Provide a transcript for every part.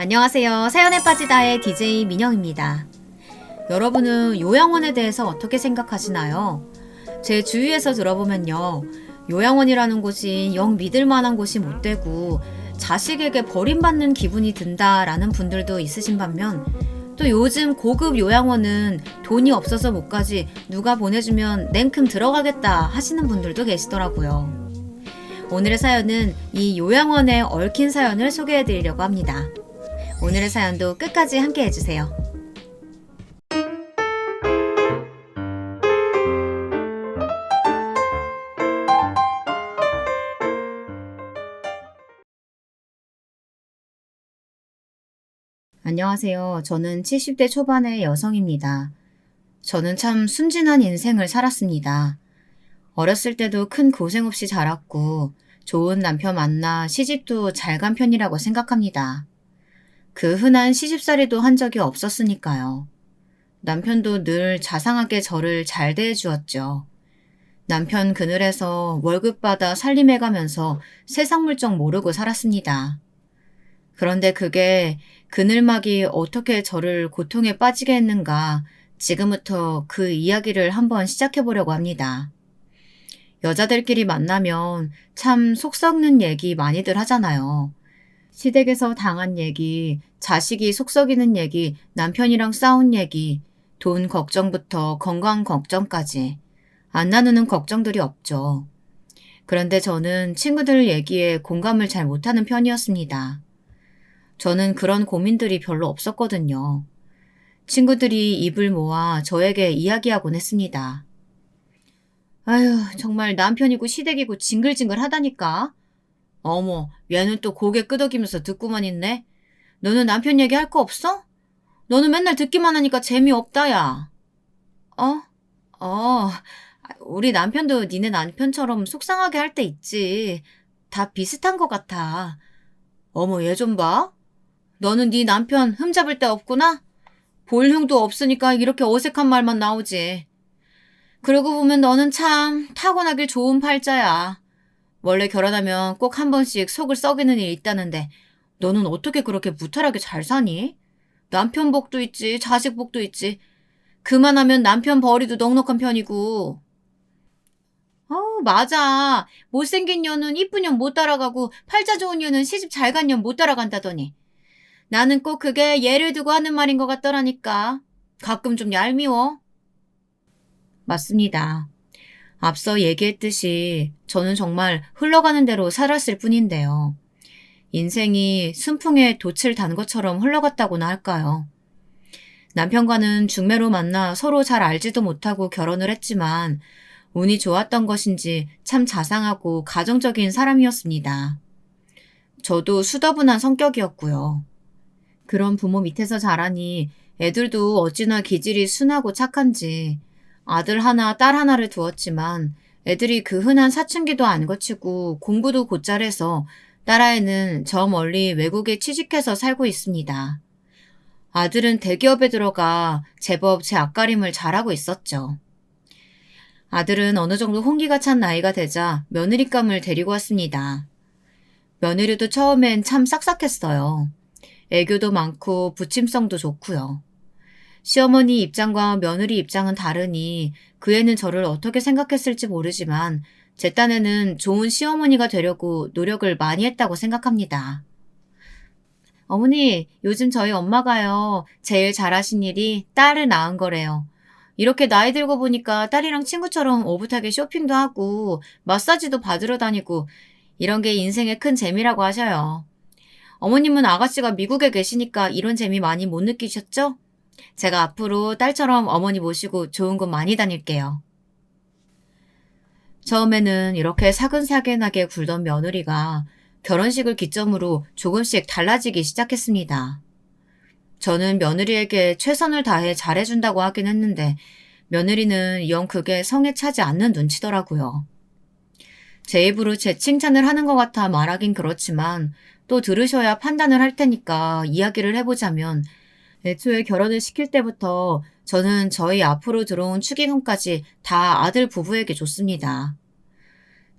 안녕하세요. 사연에 빠지다의 DJ 민영입니다. 여러분은 요양원에 대해서 어떻게 생각하시나요? 제 주위에서 들어보면요. 요양원이라는 곳이 영 믿을 만한 곳이 못 되고 자식에게 버림받는 기분이 든다라는 분들도 있으신 반면 또 요즘 고급 요양원은 돈이 없어서 못 가지 누가 보내주면 냉큼 들어가겠다 하시는 분들도 계시더라고요. 오늘의 사연은 이 요양원에 얽힌 사연을 소개해 드리려고 합니다. 오늘의 사연도 끝까지 함께 해주세요. 안녕하세요. 저는 70대 초반의 여성입니다. 저는 참 순진한 인생을 살았습니다. 어렸을 때도 큰 고생 없이 자랐고 좋은 남편 만나 시집도 잘 간 편이라고 생각합니다. 그 흔한 시집살이도 한 적이 없었으니까요. 남편도 늘 자상하게 저를 잘 대해주었죠. 남편 그늘에서 월급 받아 살림해가면서 세상 물정 모르고 살았습니다. 그런데 그게 그늘막이 어떻게 저를 고통에 빠지게 했는가 지금부터 그 이야기를 한번 시작해보려고 합니다. 여자들끼리 만나면 참 속 썩는 얘기 많이들 하잖아요. 시댁에서 당한 얘기, 자식이 속 썩이는 얘기, 남편이랑 싸운 얘기, 돈 걱정부터 건강 걱정까지 안 나누는 걱정들이 없죠. 그런데 저는 친구들 얘기에 공감을 잘 못하는 편이었습니다. 저는 그런 고민들이 별로 없었거든요. 친구들이 입을 모아 저에게 이야기하곤 했습니다. 아휴, 정말 남편이고 시댁이고 징글징글 하다니까. 어머, 얘는 또 고개 끄덕이면서 듣고만 있네. 너는 남편 얘기할 거 없어? 너는 맨날 듣기만 하니까 재미없다, 야. 어? 어, 우리 남편도 니네 남편처럼 속상하게 할 때 있지. 다 비슷한 것 같아. 어머, 얘 좀 봐. 너는 네 남편 흠잡을 데 없구나? 볼 흉도 없으니까 이렇게 어색한 말만 나오지. 그러고 보면 너는 참 타고나길 좋은 팔자야. 원래 결혼하면 꼭 한 번씩 속을 썩이는 일이 있다는데 너는 어떻게 그렇게 무탈하게 잘 사니? 남편 복도 있지, 자식 복도 있지. 그만하면 남편 벌이도 넉넉한 편이고. 맞아. 못생긴 년은 이쁜 년 못 따라가고 팔자 좋은 년은 시집 잘 간 년 못 따라간다더니. 나는 꼭 그게 예를 두고 하는 말인 것 같더라니까. 가끔 좀 얄미워. 맞습니다. 앞서 얘기했듯이 저는 정말 흘러가는 대로 살았을 뿐인데요. 인생이 순풍에 돛을 단 것처럼 흘러갔다고나 할까요? 남편과는 중매로 만나 서로 잘 알지도 못하고 결혼을 했지만 운이 좋았던 것인지 참 자상하고 가정적인 사람이었습니다. 저도 수더분한 성격이었고요. 그런 부모 밑에서 자라니 애들도 어찌나 기질이 순하고 착한지 아들 하나, 딸 하나를 두었지만 애들이 그 흔한 사춘기도 안 거치고 공부도 곧잘 해서 딸아이는 저 멀리 외국에 취직해서 살고 있습니다. 아들은 대기업에 들어가 제법 제 앞가림을 잘하고 있었죠. 아들은 어느 정도 홍기가 찬 나이가 되자 며느리감을 데리고 왔습니다. 며느리도 처음엔 참 싹싹했어요. 애교도 많고 부침성도 좋고요. 시어머니 입장과 며느리 입장은 다르니 그 애는 저를 어떻게 생각했을지 모르지만 제 딴에는 좋은 시어머니가 되려고 노력을 많이 했다고 생각합니다. 어머니, 요즘 저희 엄마가요, 제일 잘하신 일이 딸을 낳은 거래요. 이렇게 나이 들고 보니까 딸이랑 친구처럼 오붓하게 쇼핑도 하고 마사지도 받으러 다니고 이런 게 인생의 큰 재미라고 하셔요. 어머님은 아가씨가 미국에 계시니까 이런 재미 많이 못 느끼셨죠? 제가 앞으로 딸처럼 어머니 모시고 좋은 곳 많이 다닐게요. 처음에는 이렇게 사근사근하게 굴던 며느리가 결혼식을 기점으로 조금씩 달라지기 시작했습니다. 저는 며느리에게 최선을 다해 잘해준다고 하긴 했는데 며느리는 영 그게 성에 차지 않는 눈치더라고요. 제 입으로 제 칭찬을 하는 것 같아 말하긴 그렇지만 또 들으셔야 판단을 할 테니까 이야기를 해보자면 애초에 결혼을 시킬 때부터 저는 저희 앞으로 들어온 축의금까지 다 아들 부부에게 줬습니다.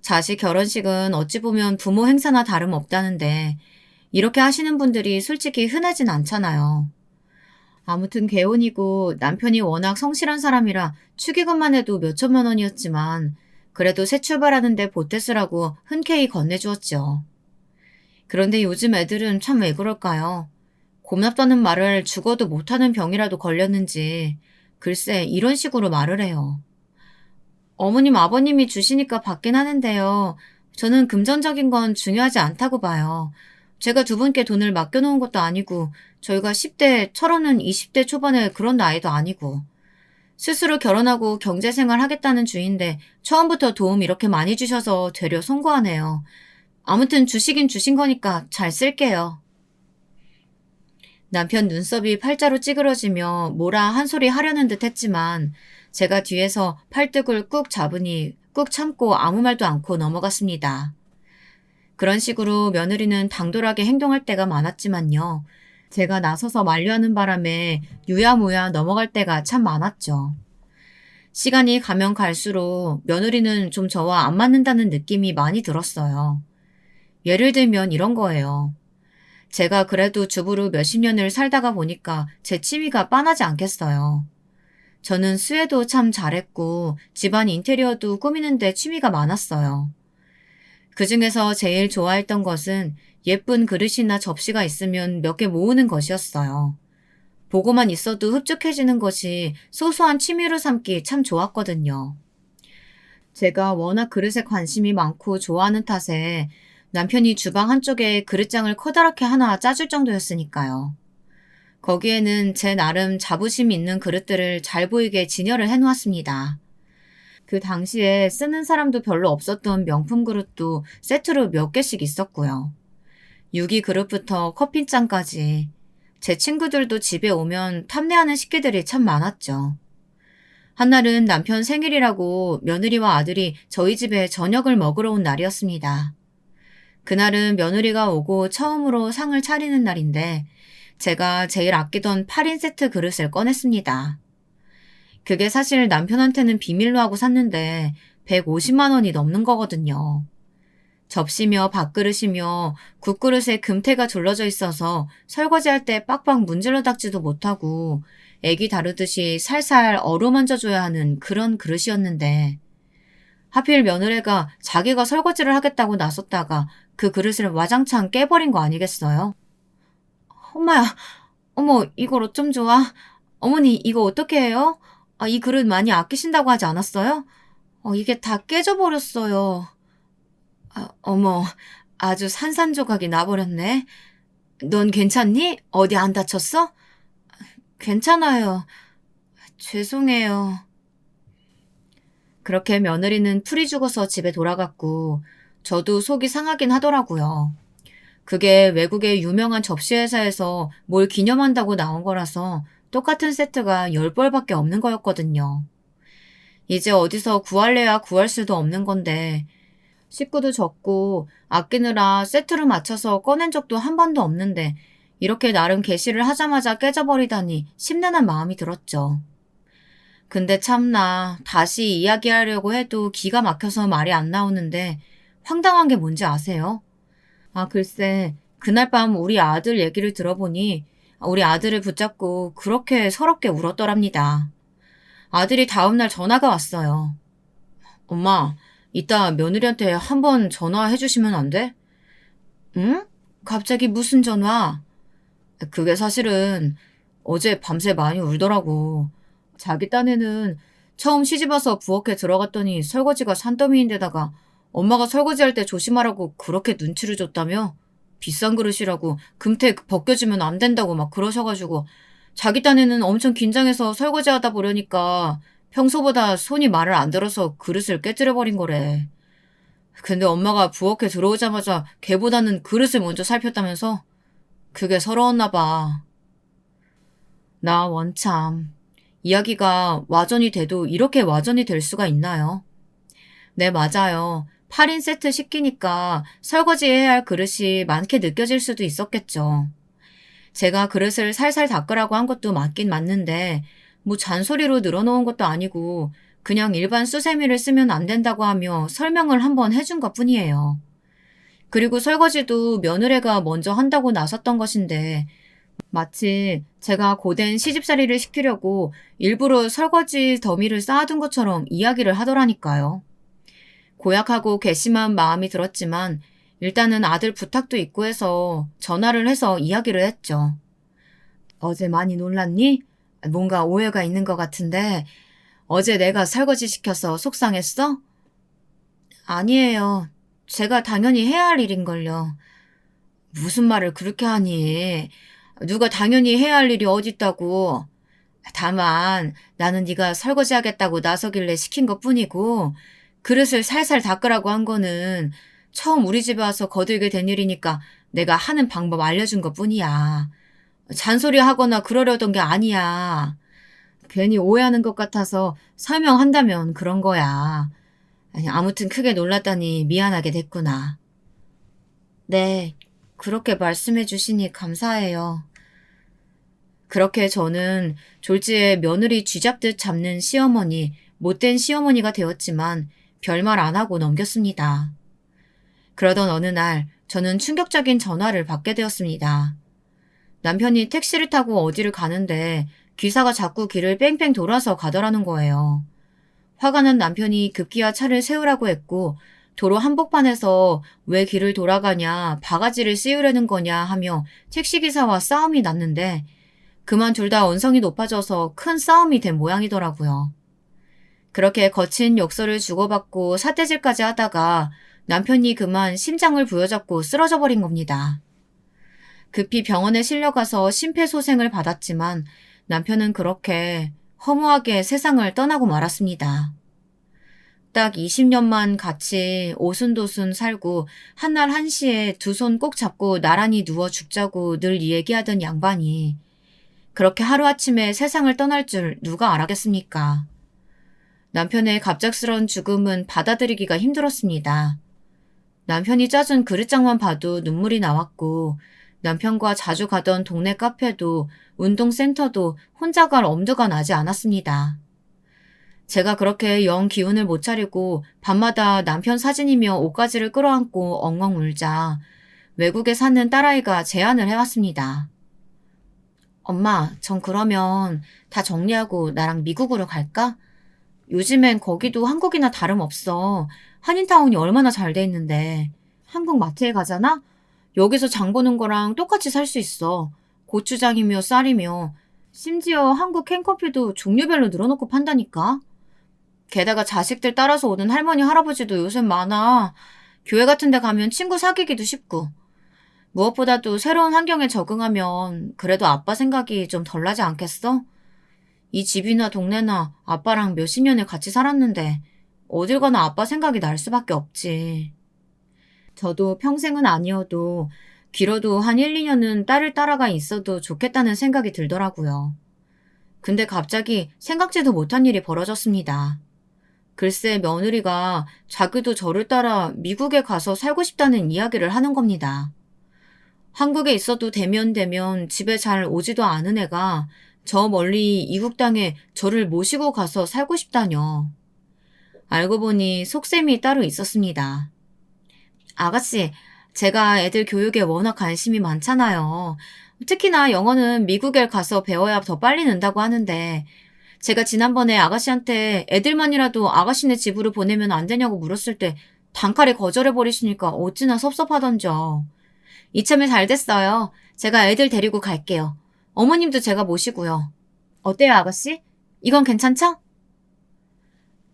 자식 결혼식은 어찌 보면 부모 행사나 다름없다는데 이렇게 하시는 분들이 솔직히 흔하진 않잖아요. 아무튼 개혼이고 남편이 워낙 성실한 사람이라 축의금만 해도 몇천만 원이었지만 그래도 새 출발하는데 보태 쓰라고 흔쾌히 건네주었죠. 그런데 요즘 애들은 참 왜 그럴까요? 고맙다는 말을 죽어도 못하는 병이라도 걸렸는지 글쎄 이런 식으로 말을 해요. 어머님 아버님이 주시니까 받긴 하는데요. 저는 금전적인 건 중요하지 않다고 봐요. 제가 두 분께 돈을 맡겨놓은 것도 아니고 저희가 10대, 철원은 20대 초반에 그런 나이도 아니고 스스로 결혼하고 경제생활 하겠다는 주인데 처음부터 도움 이렇게 많이 주셔서 되려 송구하네요. 아무튼 주시긴 주신 거니까 잘 쓸게요. 남편 눈썹이 팔자로 찌그러지며 뭐라 한 소리 하려는 듯 했지만 제가 뒤에서 팔뚝을 꾹 잡으니 꾹 참고 아무 말도 않고 넘어갔습니다. 그런 식으로 며느리는 당돌하게 행동할 때가 많았지만요. 제가 나서서 만류하는 바람에 유야무야 넘어갈 때가 참 많았죠. 시간이 가면 갈수록 며느리는 좀 저와 안 맞는다는 느낌이 많이 들었어요. 예를 들면 이런 거예요. 제가 그래도 주부로 몇십 년을 살다가 보니까 제 취미가 빤하지 않겠어요. 저는 수혜도 참 잘했고 집안 인테리어도 꾸미는데 취미가 많았어요. 그중에서 제일 좋아했던 것은 예쁜 그릇이나 접시가 있으면 몇 개 모으는 것이었어요. 보고만 있어도 흡족해지는 것이 소소한 취미로 삼기 참 좋았거든요. 제가 워낙 그릇에 관심이 많고 좋아하는 탓에 남편이 주방 한쪽에 그릇장을 커다랗게 하나 짜줄 정도였으니까요. 거기에는 제 나름 자부심 있는 그릇들을 잘 보이게 진열을 해놓았습니다. 그 당시에 쓰는 사람도 별로 없었던 명품 그릇도 세트로 몇 개씩 있었고요. 유기 그릇부터 커피잔까지 제 친구들도 집에 오면 탐내하는 식기들이 참 많았죠. 한날은 남편 생일이라고 며느리와 아들이 저희 집에 저녁을 먹으러 온 날이었습니다. 그날은 며느리가 오고 처음으로 상을 차리는 날인데 제가 제일 아끼던 8인 세트 그릇을 꺼냈습니다. 그게 사실 남편한테는 비밀로 하고 샀는데 150만 원이 넘는 거거든요. 접시며 밥그릇이며 국그릇에 금태가 둘러져 있어서 설거지할 때 빡빡 문질러 닦지도 못하고 애기 다루듯이 살살 어루만져줘야 하는 그런 그릇이었는데 하필 며느리가 자기가 설거지를 하겠다고 나섰다가 그 그릇을 와장창 깨버린 거 아니겠어요? 엄마야, 어머 이걸 어쩜 좋아? 어머니 이거 어떻게 해요? 이 그릇 많이 아끼신다고 하지 않았어요? 이게 다 깨져버렸어요. 어머, 아주 산산조각이 나버렸네. 넌 괜찮니? 어디 안 다쳤어? 괜찮아요. 죄송해요. 그렇게 며느리는 풀이 죽어서 집에 돌아갔고 저도 속이 상하긴 하더라고요. 그게 외국의 유명한 접시회사에서 뭘 기념한다고 나온 거라서 똑같은 세트가 10벌밖에 없는 거였거든요. 이제 어디서 구할래야 구할 수도 없는 건데 식구도 적고 아끼느라 세트로 맞춰서 꺼낸 적도 한 번도 없는데 이렇게 나름 게시를 하자마자 깨져버리다니 심란한 마음이 들었죠. 근데 참나 다시 이야기하려고 해도 기가 막혀서 말이 안 나오는데 황당한 게 뭔지 아세요? 글쎄 그날 밤 우리 아들 얘기를 들어보니 우리 아들을 붙잡고 그렇게 서럽게 울었더랍니다. 아들이 다음날 전화가 왔어요. 엄마, 이따 며느리한테 한번 전화해 주시면 안 돼? 응? 갑자기 무슨 전화? 그게 사실은 어제 밤새 많이 울더라고. 자기 딴에는 처음 시집와서 부엌에 들어갔더니 설거지가 산더미인데다가 엄마가 설거지할 때 조심하라고 그렇게 눈치를 줬다며? 비싼 그릇이라고 금태 벗겨지면 안 된다고 막 그러셔가지고 자기 딴에는 엄청 긴장해서 설거지하다 보려니까 평소보다 손이 말을 안 들어서 그릇을 깨뜨려버린 거래. 근데 엄마가 부엌에 들어오자마자 걔보다는 그릇을 먼저 살폈다면서? 그게 서러웠나 봐. 나 원참. 이야기가 와전이 돼도 이렇게 와전이 될 수가 있나요? 네, 맞아요. 8인 세트 시키니까 설거지해야 할 그릇이 많게 느껴질 수도 있었겠죠. 제가 그릇을 살살 닦으라고 한 것도 맞긴 맞는데 뭐 잔소리로 늘어놓은 것도 아니고 그냥 일반 수세미를 쓰면 안 된다고 하며 설명을 한번 해준 것뿐이에요. 그리고 설거지도 며느리가 먼저 한다고 나섰던 것인데 마치 제가 고된 시집살이를 시키려고 일부러 설거지 더미를 쌓아둔 것처럼 이야기를 하더라니까요. 고약하고 괘씸한 마음이 들었지만 일단은 아들 부탁도 있고 해서 전화를 해서 이야기를 했죠. 어제 많이 놀랐니? 뭔가 오해가 있는 것 같은데 어제 내가 설거지 시켜서 속상했어? 아니에요. 제가 당연히 해야 할 일인걸요. 무슨 말을 그렇게 하니? 누가 당연히 해야 할 일이 어딨다고. 다만 나는 네가 설거지하겠다고 나서길래 시킨 것뿐이고 그릇을 살살 닦으라고 한 거는 처음 우리 집에 와서 거들게 된 일이니까 내가 하는 방법 알려준 것뿐이야. 잔소리하거나 그러려던 게 아니야. 괜히 오해하는 것 같아서 설명한다면 그런 거야. 아니, 아무튼 크게 놀랐다니 미안하게 됐구나. 네, 그렇게 말씀해 주시니 감사해요. 그렇게 저는 졸지에 며느리 쥐잡듯 잡는 시어머니, 못된 시어머니가 되었지만 별말 안 하고 넘겼습니다. 그러던 어느 날 저는 충격적인 전화를 받게 되었습니다. 남편이 택시를 타고 어디를 가는데 기사가 자꾸 길을 뺑뺑 돌아서 가더라는 거예요. 화가 난 남편이 급기야 차를 세우라고 했고 도로 한복판에서 왜 길을 돌아가냐, 바가지를 씌우려는 거냐 하며 택시기사와 싸움이 났는데 그만 둘 다 언성이 높아져서 큰 싸움이 된 모양이더라고요. 그렇게 거친 욕설을 주고받고 삿대질까지 하다가 남편이 그만 심장을 부여잡고 쓰러져 버린 겁니다. 급히 병원에 실려가서 심폐소생을 받았지만 남편은 그렇게 허무하게 세상을 떠나고 말았습니다. 딱 20년만 같이 오순도순 살고 한날 한시에 두 손 꼭 잡고 나란히 누워 죽자고 늘 얘기하던 양반이 그렇게 하루아침에 세상을 떠날 줄 누가 알았겠습니까? 남편의 갑작스러운 죽음은 받아들이기가 힘들었습니다. 남편이 짜준 그릇장만 봐도 눈물이 나왔고 남편과 자주 가던 동네 카페도 운동센터도 혼자 갈 엄두가 나지 않았습니다. 제가 그렇게 영 기운을 못 차리고 밤마다 남편 사진이며 옷가지를 끌어안고 엉엉 울자 외국에 사는 딸아이가 제안을 해왔습니다. 엄마, 전 그러면 다 정리하고 나랑 미국으로 갈까? 요즘엔 거기도 한국이나 다름없어. 한인타운이 얼마나 잘 돼 있는데. 한국 마트에 가잖아? 여기서 장 보는 거랑 똑같이 살 수 있어. 고추장이며 쌀이며. 심지어 한국 캔커피도 종류별로 늘어놓고 판다니까. 게다가 자식들 따라서 오는 할머니, 할아버지도 요새 많아. 교회 같은 데 가면 친구 사귀기도 쉽고. 무엇보다도 새로운 환경에 적응하면 그래도 아빠 생각이 좀 덜 나지 않겠어? 이 집이나 동네나 아빠랑 몇십 년을 같이 살았는데 어딜 가나 아빠 생각이 날 수밖에 없지. 저도 평생은 아니어도 길어도 한 1, 2년은 딸을 따라가 있어도 좋겠다는 생각이 들더라고요. 근데 갑자기 생각지도 못한 일이 벌어졌습니다. 글쎄 며느리가 자기도 저를 따라 미국에 가서 살고 싶다는 이야기를 하는 겁니다. 한국에 있어도 대면 집에 잘 오지도 않은 애가 저 멀리 이국 땅에 저를 모시고 가서 살고 싶다뇨. 알고 보니 속셈이 따로 있었습니다. 아가씨, 제가 애들 교육에 워낙 관심이 많잖아요. 특히나 영어는 미국에 가서 배워야 더 빨리 는다고 하는데 제가 지난번에 아가씨한테 애들만이라도 아가씨네 집으로 보내면 안 되냐고 물었을 때 단칼에 거절해버리시니까 어찌나 섭섭하던져. 이참에 잘 됐어요. 제가 애들 데리고 갈게요. 어머님도 제가 모시고요. 어때요, 아가씨? 이건 괜찮죠?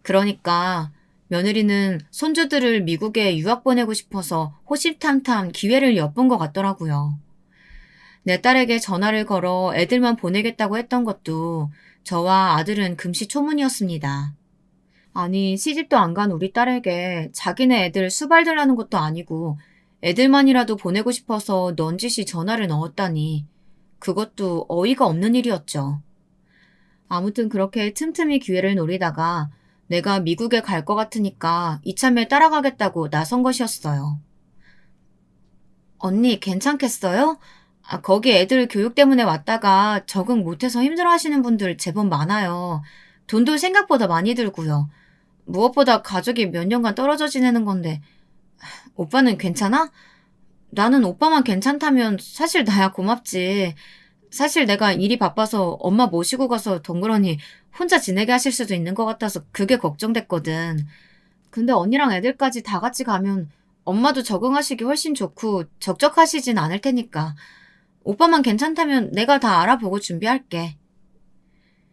그러니까 며느리는 손주들을 미국에 유학 보내고 싶어서 호시탐탐 기회를 엿본 것 같더라고요. 내 딸에게 전화를 걸어 애들만 보내겠다고 했던 것도 저와 아들은 금시초문이었습니다. 아니, 시집도 안 간 우리 딸에게 자기네 애들 수발들라는 것도 아니고 애들만이라도 보내고 싶어서 넌지시 전화를 넣었다니 그것도 어이가 없는 일이었죠. 아무튼 그렇게 틈틈이 기회를 노리다가 내가 미국에 갈 것 같으니까 이참에 따라가겠다고 나선 것이었어요. 언니 괜찮겠어요? 거기 애들 교육 때문에 왔다가 적응 못해서 힘들어하시는 분들 제법 많아요. 돈도 생각보다 많이 들고요. 무엇보다 가족이 몇 년간 떨어져 지내는 건데 오빠는 괜찮아? 나는 오빠만 괜찮다면 사실 나야 고맙지. 사실 내가 일이 바빠서 엄마 모시고 가서 덩그러니 혼자 지내게 하실 수도 있는 것 같아서 그게 걱정됐거든. 근데 언니랑 애들까지 다 같이 가면 엄마도 적응하시기 훨씬 좋고 적적하시진 않을 테니까. 오빠만 괜찮다면 내가 다 알아보고 준비할게.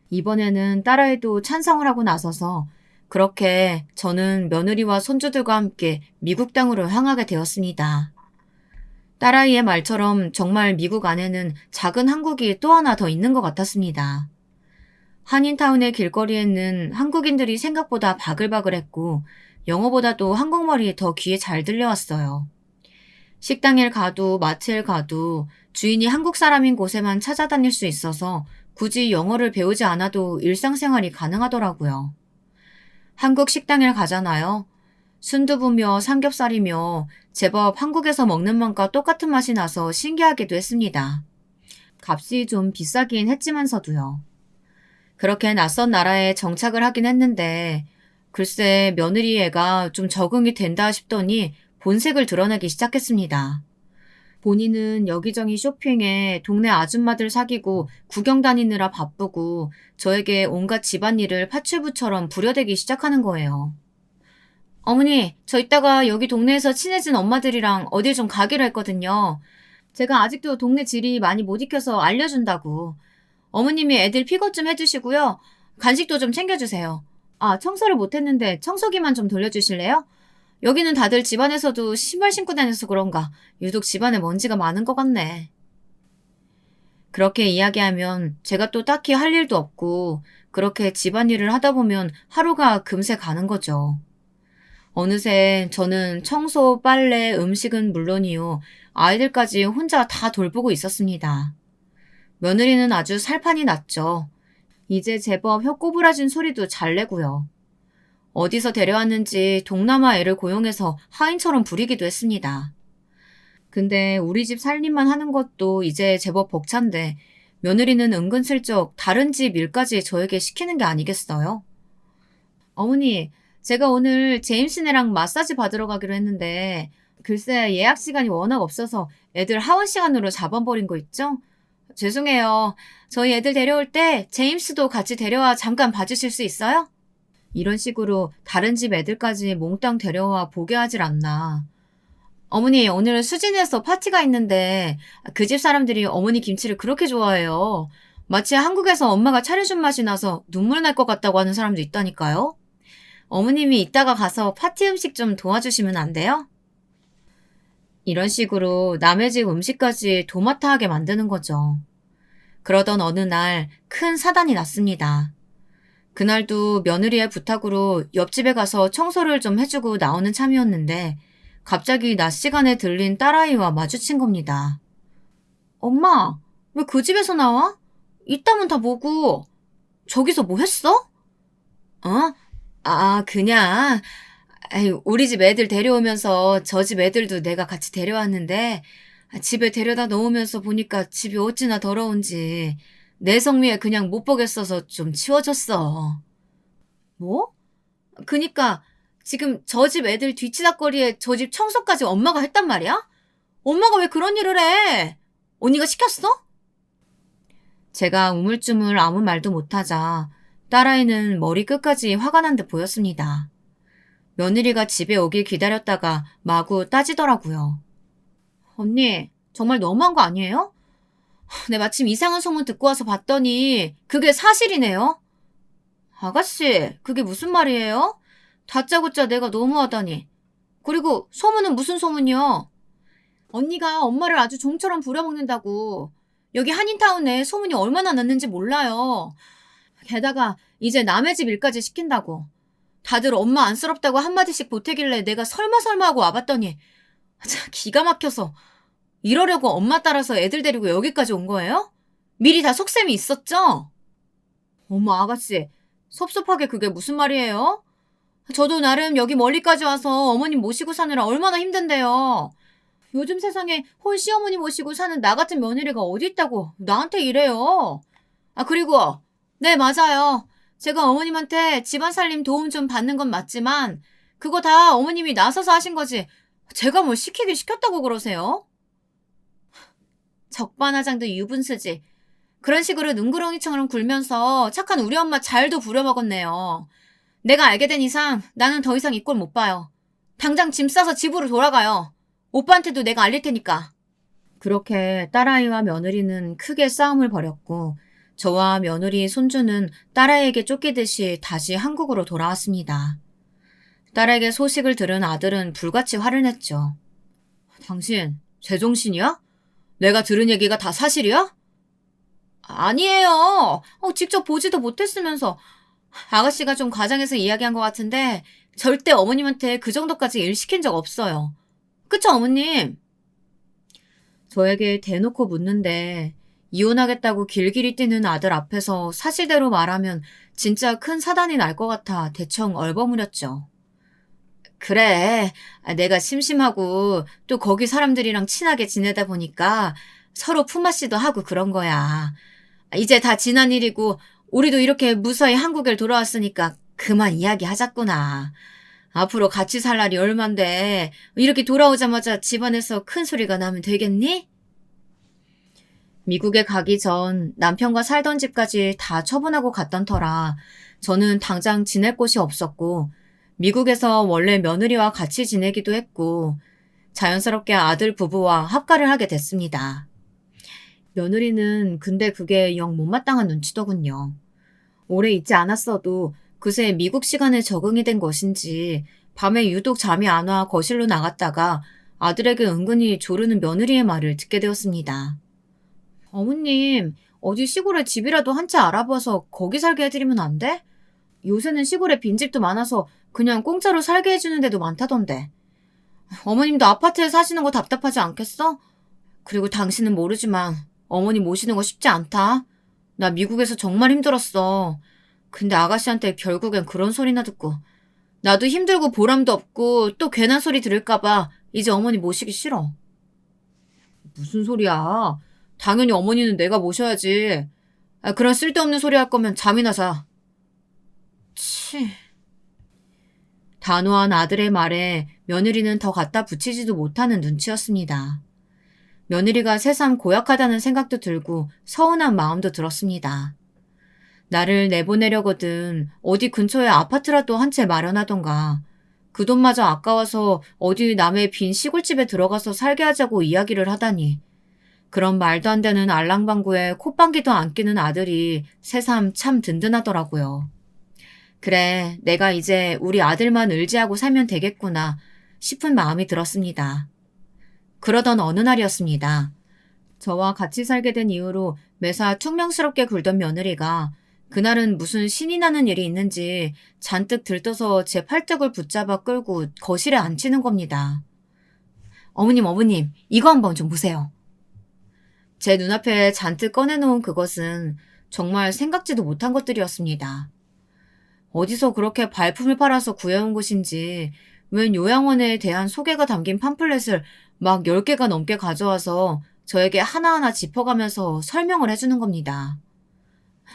이번에는 딸아이도 찬성을 하고 나서서 그렇게 저는 며느리와 손주들과 함께 미국 땅으로 향하게 되었습니다. 딸아이의 말처럼 정말 미국 안에는 작은 한국이 또 하나 더 있는 것 같았습니다. 한인타운의 길거리에는 한국인들이 생각보다 바글바글했고 영어보다도 한국말이 더 귀에 잘 들려왔어요. 식당에 가도 마트에 가도 주인이 한국 사람인 곳에만 찾아다닐 수 있어서 굳이 영어를 배우지 않아도 일상생활이 가능하더라고요. 한국 식당에 가잖아요. 순두부며 삼겹살이며 제법 한국에서 먹는 맛과 똑같은 맛이 나서 신기하기도 했습니다. 값이 좀 비싸긴 했지만서도요. 그렇게 낯선 나라에 정착을 하긴 했는데 글쎄 며느리 애가 좀 적응이 된다 싶더니 본색을 드러내기 시작했습니다. 본인은 여기저기 쇼핑에 동네 아줌마들 사귀고 구경 다니느라 바쁘고 저에게 온갖 집안일을 파출부처럼 부려대기 시작하는 거예요. 어머니, 저 이따가 여기 동네에서 친해진 엄마들이랑 어딜 좀 가기로 했거든요. 제가 아직도 동네 지리 많이 못 익혀서 알려준다고. 어머님이 애들 픽업 좀 해주시고요. 간식도 좀 챙겨주세요. 아, 청소를 못했는데 청소기만 좀 돌려주실래요? 여기는 다들 집안에서도 신발 신고 다녀서 그런가 유독 집안에 먼지가 많은 것 같네. 그렇게 이야기하면 제가 또 딱히 할 일도 없고 그렇게 집안일을 하다 보면 하루가 금세 가는 거죠. 어느새 저는 청소, 빨래, 음식은 물론이요. 아이들까지 혼자 다 돌보고 있었습니다. 며느리는 아주 살판이 났죠. 이제 제법 혀 꼬부라진 소리도 잘 내고요. 어디서 데려왔는지 동남아 애를 고용해서 하인처럼 부리기도 했습니다. 근데 우리 집 살림만 하는 것도 이제 제법 벅찬데 며느리는 은근슬쩍 다른 집 일까지 저에게 시키는 게 아니겠어요? 어머니, 제가 오늘 제임스네랑 마사지 받으러 가기로 했는데 글쎄 예약 시간이 워낙 없어서 애들 하원 시간으로 잡아버린 거 있죠? 죄송해요. 저희 애들 데려올 때 제임스도 같이 데려와 잠깐 봐주실 수 있어요? 이런 식으로 다른 집 애들까지 몽땅 데려와 보게 하질 않나. 어머니, 오늘 수진에서 파티가 있는데 그 집 사람들이 어머니 김치를 그렇게 좋아해요. 마치 한국에서 엄마가 차려준 맛이 나서 눈물 날 것 같다고 하는 사람도 있다니까요. 어머님이 이따가 가서 파티 음식 좀 도와주시면 안 돼요? 이런 식으로 남의 집 음식까지 도맡아하게 만드는 거죠. 그러던 어느 날 큰 사단이 났습니다. 그날도 며느리의 부탁으로 옆집에 가서 청소를 좀 해주고 나오는 참이었는데 갑자기 낮 시간에 들린 딸아이와 마주친 겁니다. 엄마, 왜 그 집에서 나와? 이따문 다 뭐고? 저기서 뭐 했어? 어? 아, 그냥 우리 집 애들 데려오면서 저 집 애들도 내가 같이 데려왔는데 집에 데려다 놓으면서 보니까 집이 어찌나 더러운지 내 성미에 그냥 못 보겠어서 좀 치워줬어. 뭐? 그니까 지금 저 집 애들 뒤치다꺼리에 저 집 청소까지 엄마가 했단 말이야? 엄마가 왜 그런 일을 해? 언니가 시켰어? 제가 우물쭈물 아무 말도 못하자 딸아이는 머리 끝까지 화가 난 듯 보였습니다. 며느리가 집에 오길 기다렸다가 마구 따지더라고요. 언니, 정말 너무한 거 아니에요? 내 마침 이상한 소문 듣고 와서 봤더니 그게 사실이네요. 아가씨, 그게 무슨 말이에요? 다짜고짜 내가 너무하다니. 그리고 소문은 무슨 소문이요? 언니가 엄마를 아주 종처럼 부려먹는다고. 여기 한인타운 내에 소문이 얼마나 났는지 몰라요. 게다가 이제 남의 집 일까지 시킨다고. 다들 엄마 안쓰럽다고 한마디씩 보태길래 내가 설마 하고 와봤더니 참 기가 막혀서 이러려고 엄마 따라서 애들 데리고 여기까지 온 거예요? 미리 다 속셈이 있었죠? 어머 아가씨, 섭섭하게 그게 무슨 말이에요? 저도 나름 여기 멀리까지 와서 어머님 모시고 사느라 얼마나 힘든데요. 요즘 세상에 홀 시어머니 모시고 사는 나 같은 며느리가 어디 있다고 나한테 이래요. 아 그리고 네 맞아요. 제가 어머님한테 집안 살림 도움 좀 받는 건 맞지만 그거 다 어머님이 나서서 하신 거지 제가 뭘 시키긴 시켰다고 그러세요? 적반하장도 유분수지. 그런 식으로 눈구렁이처럼 굴면서 착한 우리 엄마 잘도 부려먹었네요. 내가 알게 된 이상 나는 더 이상 이 꼴 못 봐요. 당장 짐 싸서 집으로 돌아가요. 오빠한테도 내가 알릴 테니까. 그렇게 딸아이와 며느리는 크게 싸움을 벌였고 저와 며느리 손주는 딸아이에게 쫓기듯이 다시 한국으로 돌아왔습니다. 딸에게 소식을 들은 아들은 불같이 화를 냈죠. 당신 제정신이야? 내가 들은 얘기가 다 사실이야? 아니에요. 직접 보지도 못했으면서. 아가씨가 좀 과장해서 이야기한 것 같은데 절대 어머님한테 그 정도까지 일 시킨 적 없어요. 그쵸, 어머님? 저에게 대놓고 묻는데 이혼하겠다고 길길이 뛰는 아들 앞에서 사실대로 말하면 진짜 큰 사단이 날 것 같아 대충 얼버무렸죠. 그래, 내가 심심하고 또 거기 사람들이랑 친하게 지내다 보니까 서로 품앗이도 하고 그런 거야. 이제 다 지난 일이고 우리도 이렇게 무사히 한국에 돌아왔으니까 그만 이야기하자꾸나. 앞으로 같이 살 날이 얼만데 이렇게 돌아오자마자 집안에서 큰 소리가 나면 되겠니? 미국에 가기 전 남편과 살던 집까지 다 처분하고 갔던 터라 저는 당장 지낼 곳이 없었고 미국에서 원래 며느리와 같이 지내기도 했고 자연스럽게 아들 부부와 합가를 하게 됐습니다. 며느리는 근데 그게 영 못마땅한 눈치더군요. 오래 있지 않았어도 그새 미국 시간에 적응이 된 것인지 밤에 유독 잠이 안 와 거실로 나갔다가 아들에게 은근히 조르는 며느리의 말을 듣게 되었습니다. 어머님, 어디 시골에 집이라도 한 채 알아봐서 거기 살게 해드리면 안 돼? 요새는 시골에 빈집도 많아서 그냥 공짜로 살게 해주는 데도 많다던데. 어머님도 아파트에 사시는 거 답답하지 않겠어? 그리고 당신은 모르지만 어머니 모시는 거 쉽지 않다. 나 미국에서 정말 힘들었어. 근데 아가씨한테 결국엔 그런 소리나 듣고 나도 힘들고 보람도 없고 또 괜한 소리 들을까봐 이제 어머니 모시기 싫어. 무슨 소리야. 당연히 어머니는 내가 모셔야지. 그런 쓸데없는 소리 할 거면 잠이나 자. 치. 단호한 아들의 말에 며느리는 더 갖다 붙이지도 못하는 눈치였습니다. 며느리가 새삼 고약하다는 생각도 들고 서운한 마음도 들었습니다. 나를 내보내려거든 어디 근처에 아파트라도 한 채 마련하던가 그 돈마저 아까워서 어디 남의 빈 시골집에 들어가서 살게 하자고 이야기를 하다니 그런 말도 안 되는 알랑방구에 콧방귀도 안 끼는 아들이 새삼 참 든든하더라고요. 그래, 내가 이제 우리 아들만 의지하고 살면 되겠구나 싶은 마음이 들었습니다. 그러던 어느 날이었습니다. 저와 같이 살게 된 이후로 매사 퉁명스럽게 굴던 며느리가 그날은 무슨 신이 나는 일이 있는지 잔뜩 들떠서 제 팔뚝을 붙잡아 끌고 거실에 앉히는 겁니다. 어머님, 이거 한번 좀 보세요. 제 눈앞에 잔뜩 꺼내놓은 그것은 정말 생각지도 못한 것들이었습니다. 어디서 그렇게 발품을 팔아서 구해온 것인지 웬 요양원에 대한 소개가 담긴 팜플렛을 막 10개가 넘게 가져와서 저에게 하나하나 짚어가면서 설명을 해주는 겁니다.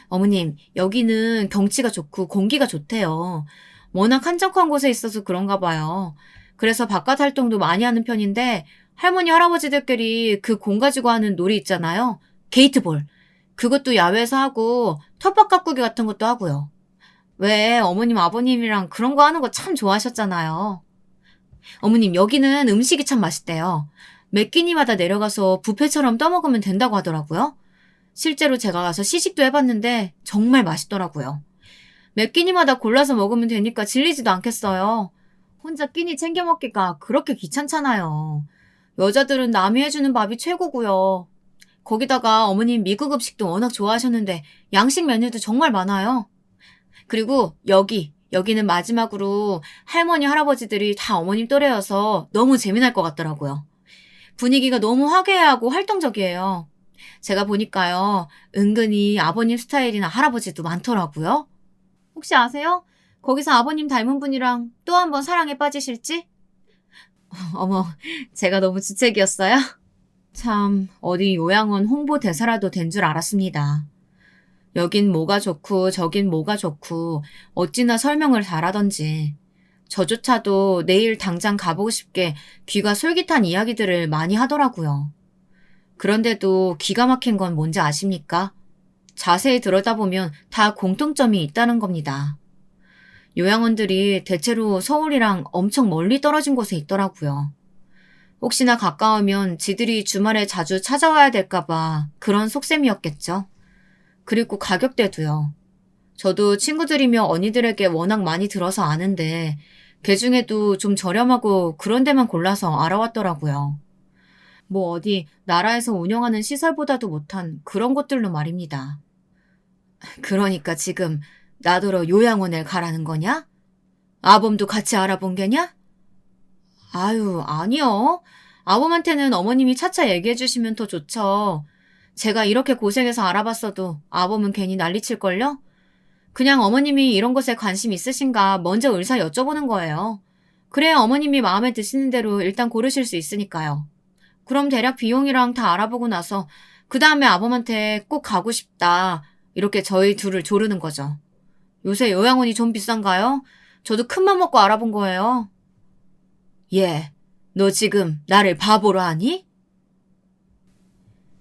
어머님, 여기는 경치가 좋고 공기가 좋대요. 워낙 한적한 곳에 있어서 그런가 봐요. 그래서 바깥 활동도 많이 하는 편인데 할머니, 할아버지들끼리 그 공 가지고 하는 놀이 있잖아요. 게이트볼. 그것도 야외에서 하고 텃밭 가꾸기 같은 것도 하고요. 왜 어머님, 아버님이랑 그런 거 하는 거 참 좋아하셨잖아요. 어머님, 여기는 음식이 참 맛있대요. 매 끼니마다 내려가서 뷔페처럼 떠먹으면 된다고 하더라고요. 실제로 제가 가서 시식도 해봤는데 정말 맛있더라고요. 매 끼니마다 골라서 먹으면 되니까 질리지도 않겠어요. 혼자 끼니 챙겨 먹기가 그렇게 귀찮잖아요. 여자들은 남이 해주는 밥이 최고고요. 거기다가 어머님 미국 음식도 워낙 좋아하셨는데 양식 메뉴도 정말 많아요. 그리고 여기는 마지막으로 할머니, 할아버지들이 다 어머님 또래여서 너무 재미날 것 같더라고요. 분위기가 너무 화기애애하고 활동적이에요. 제가 보니까요, 은근히 아버님 스타일이나 할아버지도 많더라고요. 혹시 아세요? 거기서 아버님 닮은 분이랑 또 한 번 사랑에 빠지실지? 어머, 제가 너무 주책이었어요? 참, 어디 요양원 홍보 대사라도 된 줄 알았습니다. 여긴 뭐가 좋고 저긴 뭐가 좋고 어찌나 설명을 잘하던지 저조차도 내일 당장 가보고 싶게 귀가 솔깃한 이야기들을 많이 하더라고요. 그런데도 기가 막힌 건 뭔지 아십니까? 자세히 들여다보면 다 공통점이 있다는 겁니다. 요양원들이 대체로 서울이랑 엄청 멀리 떨어진 곳에 있더라고요. 혹시나 가까우면 지들이 주말에 자주 찾아와야 될까봐 그런 속셈이었겠죠. 그리고 가격대도요. 저도 친구들이며 언니들에게 워낙 많이 들어서 아는데 그 중에도 좀 저렴하고 그런 데만 골라서 알아왔더라고요. 뭐 어디 나라에서 운영하는 시설보다도 못한 그런 곳들로 말입니다. 그러니까 지금 나더러 요양원을 가라는 거냐? 아범도 같이 알아본 게냐? 아유, 아니요. 아범한테는 어머님이 차차 얘기해 주시면 더 좋죠. 제가 이렇게 고생해서 알아봤어도 아범은 괜히 난리칠걸요? 그냥 어머님이 이런 것에 관심 있으신가 먼저 의사 여쭤보는 거예요. 그래야 어머님이 마음에 드시는 대로 일단 고르실 수 있으니까요. 그럼 대략 비용이랑 다 알아보고 나서 그 다음에 아범한테 꼭 가고 싶다. 이렇게 저희 둘을 조르는 거죠. 요새 요양원이 좀 비싼가요? 저도 큰맘 먹고 알아본 거예요. 예, 너 지금 나를 바보로 하니?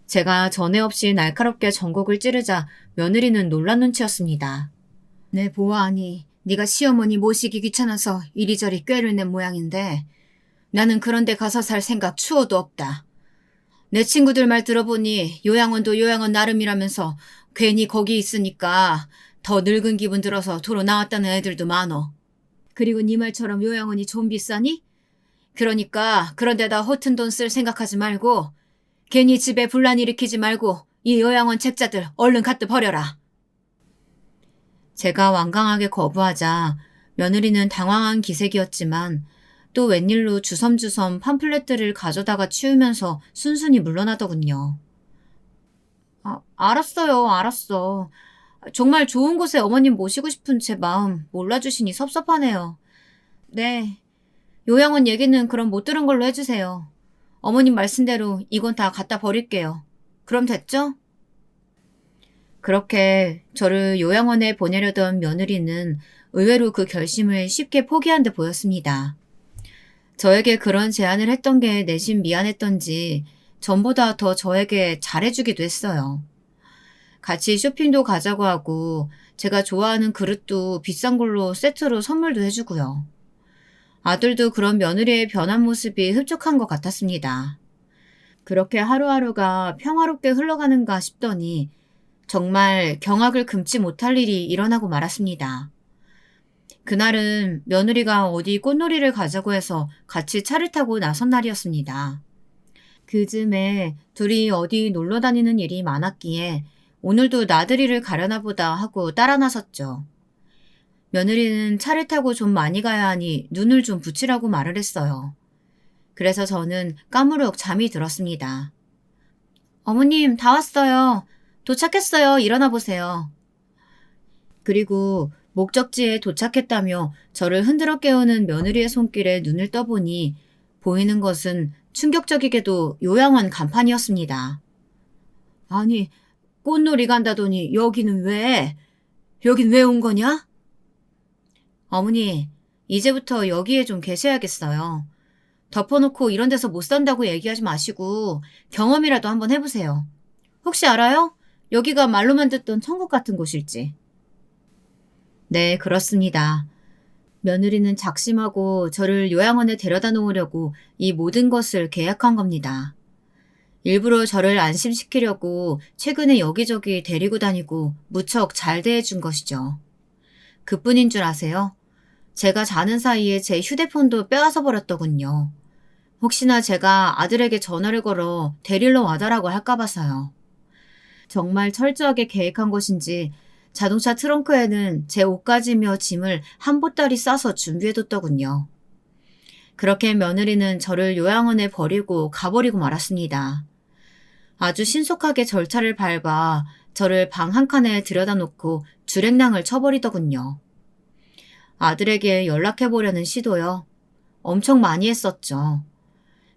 제가 전에 없이 날카롭게 전곡을 찌르자 며느리는 놀란 눈치였습니다. 네, 보아하니 네가 시어머니 모시기 귀찮아서 이리저리 꾀를 낸 모양인데 나는 그런 데 가서 살 생각 추호도 없다. 내 친구들 말 들어보니 요양원도 요양원 나름이라면서 괜히 거기 있으니까 더 늙은 기분 들어서 도로 나왔다는 애들도 많어. 그리고 네 말처럼 요양원이 좀 비싸니? 그러니까 그런 데다 허튼 돈 쓸 생각하지 말고 괜히 집에 분란 일으키지 말고 이 요양원 책자들 얼른 갖다 버려라. 제가 완강하게 거부하자 며느리는 당황한 기색이었지만 또 웬일로 주섬주섬 팜플렛들을 가져다가 치우면서 순순히 물러나더군요. 알았어요. 알았어. 정말 좋은 곳에 어머님 모시고 싶은 제 마음 몰라주시니 섭섭하네요. 네. 요양원 얘기는 그럼 못 들은 걸로 해주세요. 어머님 말씀대로 이건 다 갖다 버릴게요. 그럼 됐죠? 그렇게 저를 요양원에 보내려던 며느리는 의외로 그 결심을 쉽게 포기한 듯 보였습니다. 저에게 그런 제안을 했던 게 내심 미안했던지 전보다 더 저에게 잘해주기도 했어요. 같이 쇼핑도 가자고 하고 제가 좋아하는 그릇도 비싼 걸로 세트로 선물도 해주고요. 아들도 그런 며느리의 변한 모습이 흡족한 것 같았습니다. 그렇게 하루하루가 평화롭게 흘러가는가 싶더니 정말 경악을 금치 못할 일이 일어나고 말았습니다. 그날은 며느리가 어디 꽃놀이를 가자고 해서 같이 차를 타고 나선 날이었습니다. 그즈음에 둘이 어디 놀러 다니는 일이 많았기에 오늘도 나들이를 가려나 보다 하고 따라 나섰죠. 며느리는 차를 타고 좀 많이 가야 하니 눈을 좀 붙이라고 말을 했어요. 그래서 저는 까무룩 잠이 들었습니다. 어머님, 다 왔어요. 도착했어요. 일어나 보세요. 그리고 목적지에 도착했다며 저를 흔들어 깨우는 며느리의 손길에 눈을 떠보니 보이는 것은 충격적이게도 요양원 간판이었습니다. 아니, 꽃놀이 간다더니 여기는 왜? 여긴 왜 온 거냐? 어머니, 이제부터 여기에 좀 계셔야겠어요. 덮어놓고 이런 데서 못 산다고 얘기하지 마시고 경험이라도 한번 해보세요. 혹시 알아요? 여기가 말로만 듣던 천국 같은 곳일지. 네, 그렇습니다. 며느리는 작심하고 저를 요양원에 데려다 놓으려고 이 모든 것을 계약한 겁니다. 일부러 저를 안심시키려고 최근에 여기저기 데리고 다니고 무척 잘 대해준 것이죠. 그뿐인 줄 아세요? 제가 자는 사이에 제 휴대폰도 빼앗아 버렸더군요. 혹시나 제가 아들에게 전화를 걸어 데리러 와달라고 할까 봐서요. 정말 철저하게 계획한 것인지 자동차 트렁크에는 제 옷가지며 짐을 한 보따리 싸서 준비해뒀더군요. 그렇게 며느리는 저를 요양원에 버리고 가버리고 말았습니다. 아주 신속하게 절차를 밟아 저를 방 한 칸에 들여다 놓고 주랭랑을 쳐버리더군요. 아들에게 연락해보려는 시도요. 엄청 많이 했었죠.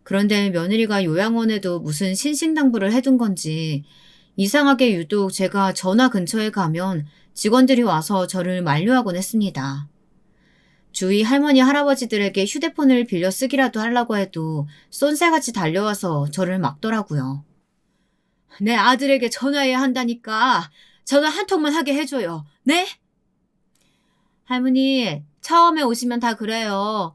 그런데 며느리가 요양원에도 무슨 신신당부를 해둔 건지 이상하게 유독 제가 전화 근처에 가면 직원들이 와서 저를 만류하곤 했습니다. 주위 할머니, 할아버지들에게 휴대폰을 빌려 쓰기라도 하려고 해도 쏜새같이 달려와서 저를 막더라고요. 내 아들에게 전화해야 한다니까 전화 한 통만 하게 해줘요. 네? 할머니, 처음에 오시면 다 그래요.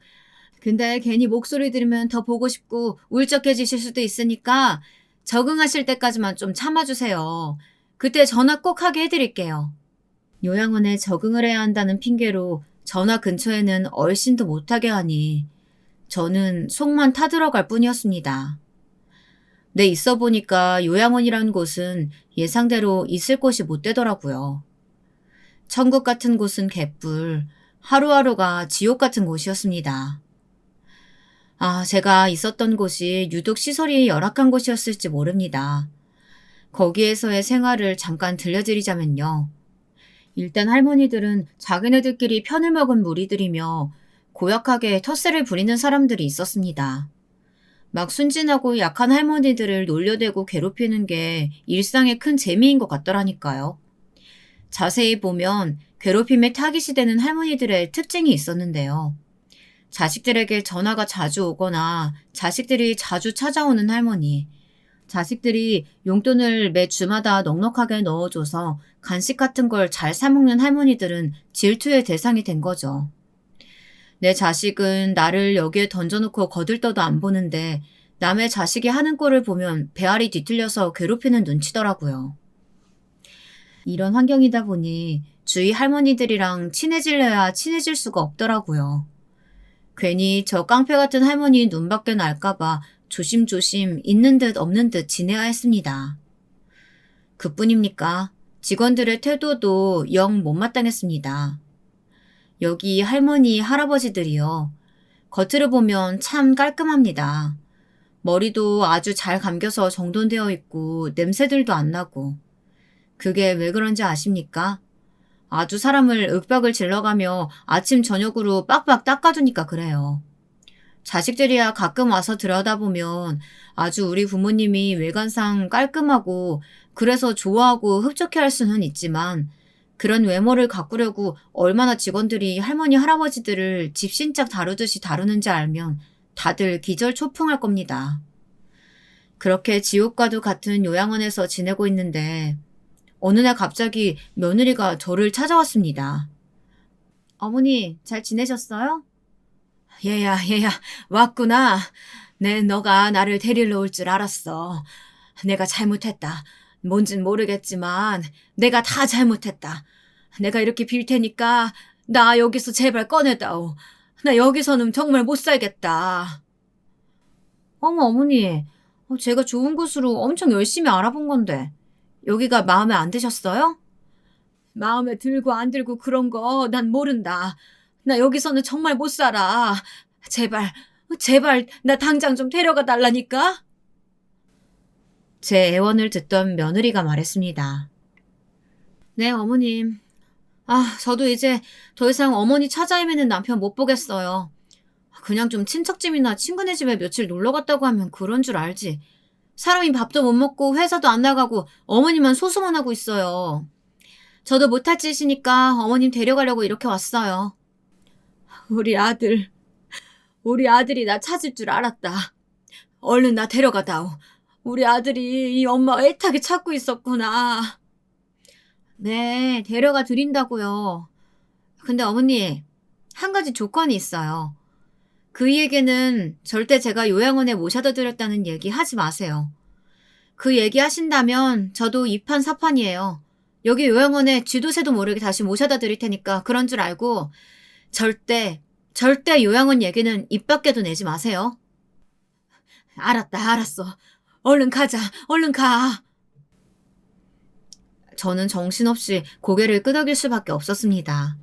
근데 괜히 목소리 들으면 더 보고 싶고 울적해지실 수도 있으니까 적응하실 때까지만 좀 참아주세요. 그때 전화 꼭 하게 해드릴게요. 요양원에 적응을 해야 한다는 핑계로 전화 근처에는 얼씬도 못하게 하니 저는 속만 타들어갈 뿐이었습니다. 네, 있어 보니까 요양원이라는 곳은 예상대로 있을 곳이 못 되더라고요. 천국 같은 곳은 개뿔, 하루하루가 지옥 같은 곳이었습니다. 제가 있었던 곳이 유독 시설이 열악한 곳이었을지 모릅니다. 거기에서의 생활을 잠깐 들려드리자면요. 일단 할머니들은 자기네들끼리 편을 먹은 무리들이며 고약하게 텃세를 부리는 사람들이 있었습니다. 막 순진하고 약한 할머니들을 놀려대고 괴롭히는 게 일상의 큰 재미인 것 같더라니까요. 자세히 보면 괴롭힘에 타깃이 되는 할머니들의 특징이 있었는데요. 자식들에게 전화가 자주 오거나 자식들이 자주 찾아오는 할머니, 자식들이 용돈을 매 주마다 넉넉하게 넣어줘서 간식 같은 걸 잘 사먹는 할머니들은 질투의 대상이 된 거죠. 내 자식은 나를 여기에 던져놓고 거들떠도 안 보는데 남의 자식이 하는 꼴을 보면 배알이 뒤틀려서 괴롭히는 눈치더라고요. 이런 환경이다 보니 주위 할머니들이랑 친해질래야 친해질 수가 없더라고요. 괜히 저 깡패 같은 할머니 눈밖에 날까봐 조심조심 있는 듯 없는 듯 지내야 했습니다. 그뿐입니까? 직원들의 태도도 영 못마땅했습니다. 여기 할머니, 할아버지들이요. 겉으로 보면 참 깔끔합니다. 머리도 아주 잘 감겨서 정돈되어 있고 냄새들도 안 나고. 그게 왜 그런지 아십니까? 아주 사람을 윽박을 질러가며 아침 저녁으로 빡빡 닦아주니까 그래요. 자식들이야 가끔 와서 들여다보면 아주 우리 부모님이 외관상 깔끔하고 그래서 좋아하고 흡족해할 수는 있지만 그런 외모를 가꾸려고 얼마나 직원들이 할머니 할아버지들을 집신짝 다루듯이 다루는지 알면 다들 기절초풍할 겁니다. 그렇게 지옥과도 같은 요양원에서 지내고 있는데 어느 날 갑자기 며느리가 저를 찾아왔습니다. 어머니, 잘 지내셨어요? 얘야, 왔구나. 너가 나를 데리러 올 줄 알았어. 내가 잘못했다. 뭔진 모르겠지만 내가 다 잘못했다. 내가 이렇게 빌 테니까 나 여기서 제발 꺼내다오. 나 여기서는 정말 못 살겠다. 어머니, 제가 좋은 곳으로 엄청 열심히 알아본 건데 여기가 마음에 안 드셨어요? 마음에 들고 안 들고 그런 거 난 모른다. 나 여기서는 정말 못 살아. 제발 나 당장 좀 데려가 달라니까. 제 애원을 듣던 며느리가 말했습니다. 네, 어머님. 저도 이제 더 이상 어머니 찾아 헤매는 남편 못 보겠어요. 그냥 좀 친척집이나 친구네 집에 며칠 놀러 갔다고 하면 그런 줄 알지. 사람이 밥도 못 먹고 회사도 안 나가고 어머니만 소송만 하고 있어요. 저도 못할 짓이니까 어머님 데려가려고 이렇게 왔어요. 우리 아들이 나 찾을 줄 알았다. 얼른 나 데려가다오. 우리 아들이 이 엄마 애타게 찾고 있었구나. 네, 데려가 드린다고요. 근데 어머니, 한 가지 조건이 있어요. 그이에게는 절대 제가 요양원에 모셔다 드렸다는 얘기 하지 마세요. 그 얘기 하신다면 저도 이판사판이에요. 여기 요양원에 쥐도새도 모르게 다시 모셔다 드릴 테니까 그런 줄 알고 절대 요양원 얘기는 입 밖에도 내지 마세요. 알았어. 얼른 가자. 얼른 가. 저는 정신없이 고개를 끄덕일 수밖에 없었습니다.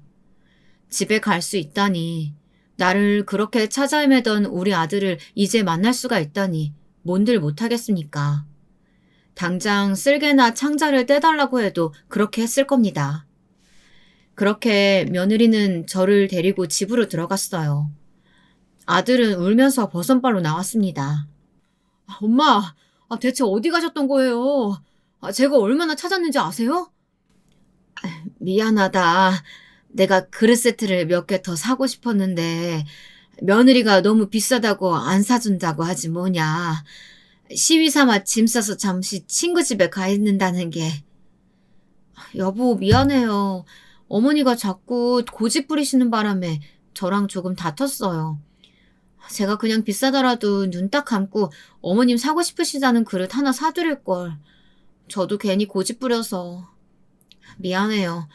집에 갈 수 있다니, 나를 그렇게 찾아 헤매던 우리 아들을 이제 만날 수가 있다니 뭔들 못하겠습니까? 당장 쓸개나 창자를 떼달라고 해도 그렇게 했을 겁니다. 그렇게 며느리는 저를 데리고 집으로 들어갔어요. 아들은 울면서 버선발로 나왔습니다. 엄마, 대체 어디 가셨던 거예요? 제가 얼마나 찾았는지 아세요? 미안하다. 내가 그릇 세트를 몇 개 더 사고 싶었는데 며느리가 너무 비싸다고 안 사준다고 하지 뭐냐. 시위 삼아 짐 싸서 잠시 친구 집에 가 있는다는 게. 여보, 미안해요. 어머니가 자꾸 고집 부리시는 바람에 저랑 조금 다퉜어요. 제가 그냥 비싸더라도 눈 딱 감고 어머님 사고 싶으시다는 그릇 하나 사드릴 걸. 저도 괜히 고집 부려서. 미안해요.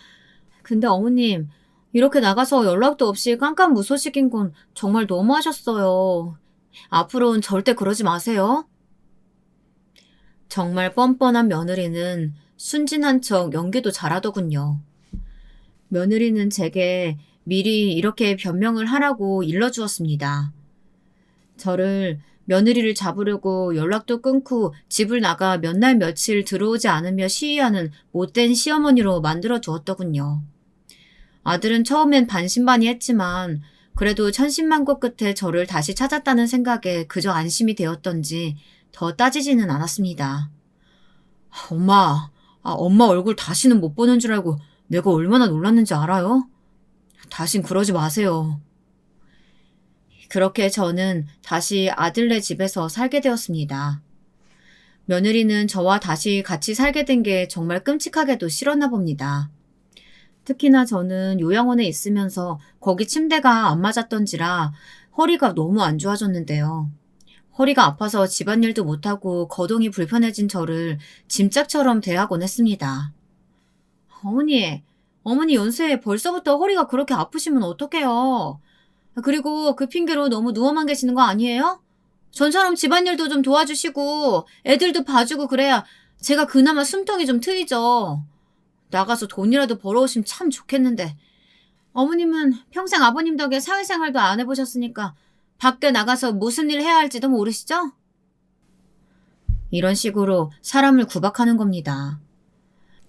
근데 어머님, 이렇게 나가서 연락도 없이 깜깜무소식인 건 정말 너무하셨어요. 앞으로는 절대 그러지 마세요. 정말 뻔뻔한 며느리는 순진한 척 연기도 잘하더군요. 며느리는 제게 미리 이렇게 변명을 하라고 일러주었습니다. 저를 며느리를 잡으려고 연락도 끊고 집을 나가 몇 날 며칠 들어오지 않으며 시위하는 못된 시어머니로 만들어 두었더군요. 아들은 처음엔 반신반의했지만 그래도 천신만고 끝에 저를 다시 찾았다는 생각에 그저 안심이 되었던지 더 따지지는 않았습니다. 엄마 얼굴 다시는 못 보는 줄 알고 내가 얼마나 놀랐는지 알아요? 다신 그러지 마세요. 그렇게 저는 다시 아들네 집에서 살게 되었습니다. 며느리는 저와 다시 같이 살게 된 게 정말 끔찍하게도 싫었나 봅니다. 특히나 저는 요양원에 있으면서 거기 침대가 안 맞았던지라 허리가 너무 안 좋아졌는데요. 허리가 아파서 집안일도 못하고 거동이 불편해진 저를 짐짝처럼 대하곤 했습니다. 어머니 연세에 벌써부터 허리가 그렇게 아프시면 어떡해요? 그리고 그 핑계로 너무 누워만 계시는 거 아니에요? 전처럼 집안일도 좀 도와주시고 애들도 봐주고 그래야 제가 그나마 숨통이 좀 트이죠. 나가서 돈이라도 벌어오시면 참 좋겠는데. 어머님은 평생 아버님 덕에 사회생활도 안 해보셨으니까 밖에 나가서 무슨 일 해야 할지도 모르시죠? 이런 식으로 사람을 구박하는 겁니다.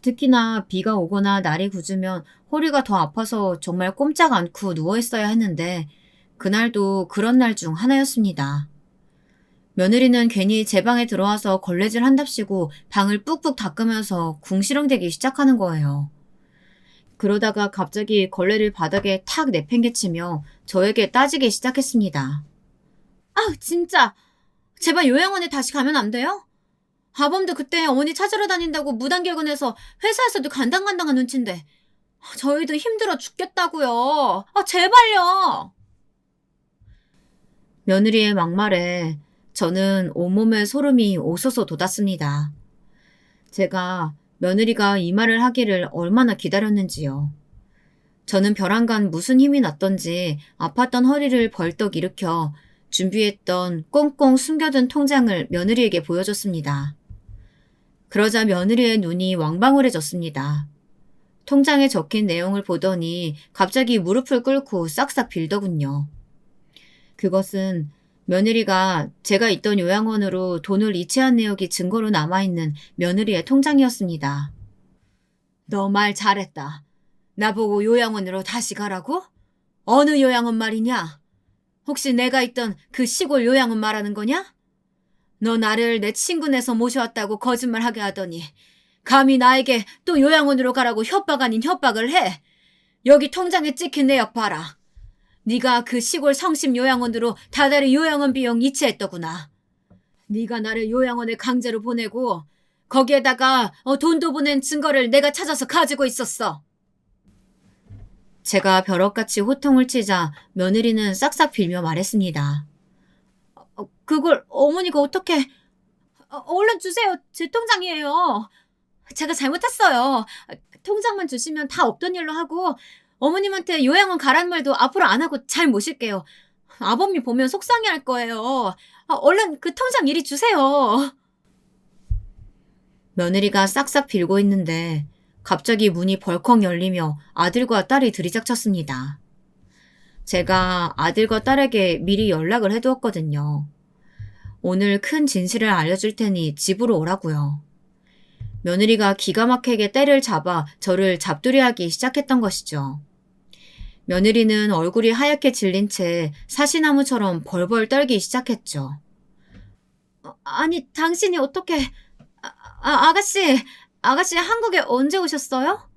특히나 비가 오거나 날이 굳으면 허리가 더 아파서 정말 꼼짝 않고 누워있어야 했는데 그날도 그런 날 중 하나였습니다. 며느리는 괜히 제 방에 들어와서 걸레질 한답시고 방을 뿍뿍 닦으면서 궁시렁대기 시작하는 거예요. 그러다가 갑자기 걸레를 바닥에 탁 내팽개치며 저에게 따지기 시작했습니다. 아우 진짜! 제발 요양원에 다시 가면 안 돼요? 아범도 그때 어머니 찾으러 다닌다고 무단결근해서 회사에서도 간당간당한 눈치인데 저희도 힘들어 죽겠다고요. 제발요. 며느리의 막말에 저는 온몸에 소름이 오소소 돋았습니다. 제가 며느리가 이 말을 하기를 얼마나 기다렸는지요. 저는 벼랑간 무슨 힘이 났던지 아팠던 허리를 벌떡 일으켜 준비했던 꽁꽁 숨겨둔 통장을 며느리에게 보여줬습니다. 그러자 며느리의 눈이 왕방울해졌습니다. 통장에 적힌 내용을 보더니 갑자기 무릎을 꿇고 싹싹 빌더군요. 그것은 며느리가 제가 있던 요양원으로 돈을 이체한 내역이 증거로 남아있는 며느리의 통장이었습니다. 너 말 잘했다. 나보고 요양원으로 다시 가라고? 어느 요양원 말이냐? 혹시 내가 있던 그 시골 요양원 말하는 거냐? 너 나를 내 친구네서 모셔왔다고 거짓말하게 하더니 감히 나에게 또 요양원으로 가라고 협박 아닌 협박을 해. 여기 통장에 찍힌 내역 봐라. 네가 그 시골 성심 요양원으로 다달이 요양원 비용 이체했더구나. 네가 나를 요양원에 강제로 보내고 거기에다가 돈도 보낸 증거를 내가 찾아서 가지고 있었어. 제가 벼락같이 호통을 치자 며느리는 싹싹 빌며 말했습니다. 그걸 어머니가 어떻게... 얼른 주세요. 제 통장이에요. 제가 잘못했어요. 통장만 주시면 다 없던 일로 하고 어머님한테 요양원 가라는 말도 앞으로 안 하고 잘 모실게요. 아범이 보면 속상해할 거예요. 얼른 그 통장 이리 주세요. 며느리가 싹싹 빌고 있는데 갑자기 문이 벌컥 열리며 아들과 딸이 들이닥쳤습니다. 제가 아들과 딸에게 미리 연락을 해두었거든요. 오늘 큰 진실을 알려줄 테니 집으로 오라고요. 며느리가 기가 막히게 때를 잡아 저를 잡두리하기 시작했던 것이죠. 며느리는 얼굴이 하얗게 질린 채 사시나무처럼 벌벌 떨기 시작했죠. 아니, 당신이 어떻게... 아가씨 한국에 언제 오셨어요?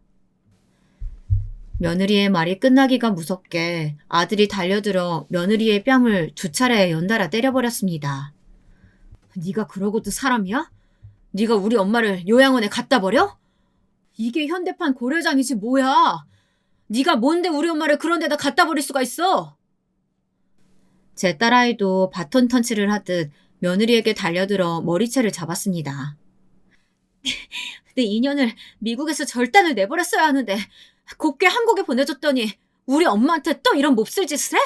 며느리의 말이 끝나기가 무섭게 아들이 달려들어 며느리의 뺨을 2차례 연달아 때려버렸습니다. 네가 그러고도 사람이야? 네가 우리 엄마를 요양원에 갖다 버려? 이게 현대판 고려장이지 뭐야. 네가 뭔데 우리 엄마를 그런 데다 갖다 버릴 수가 있어? 제 딸아이도 바톤 턴치를 하듯 며느리에게 달려들어 머리채를 잡았습니다. 내 인연을 미국에서 절단을 내버렸어야 하는데 곱게 한국에 보내줬더니 우리 엄마한테 또 이런 몹쓸 짓을 해?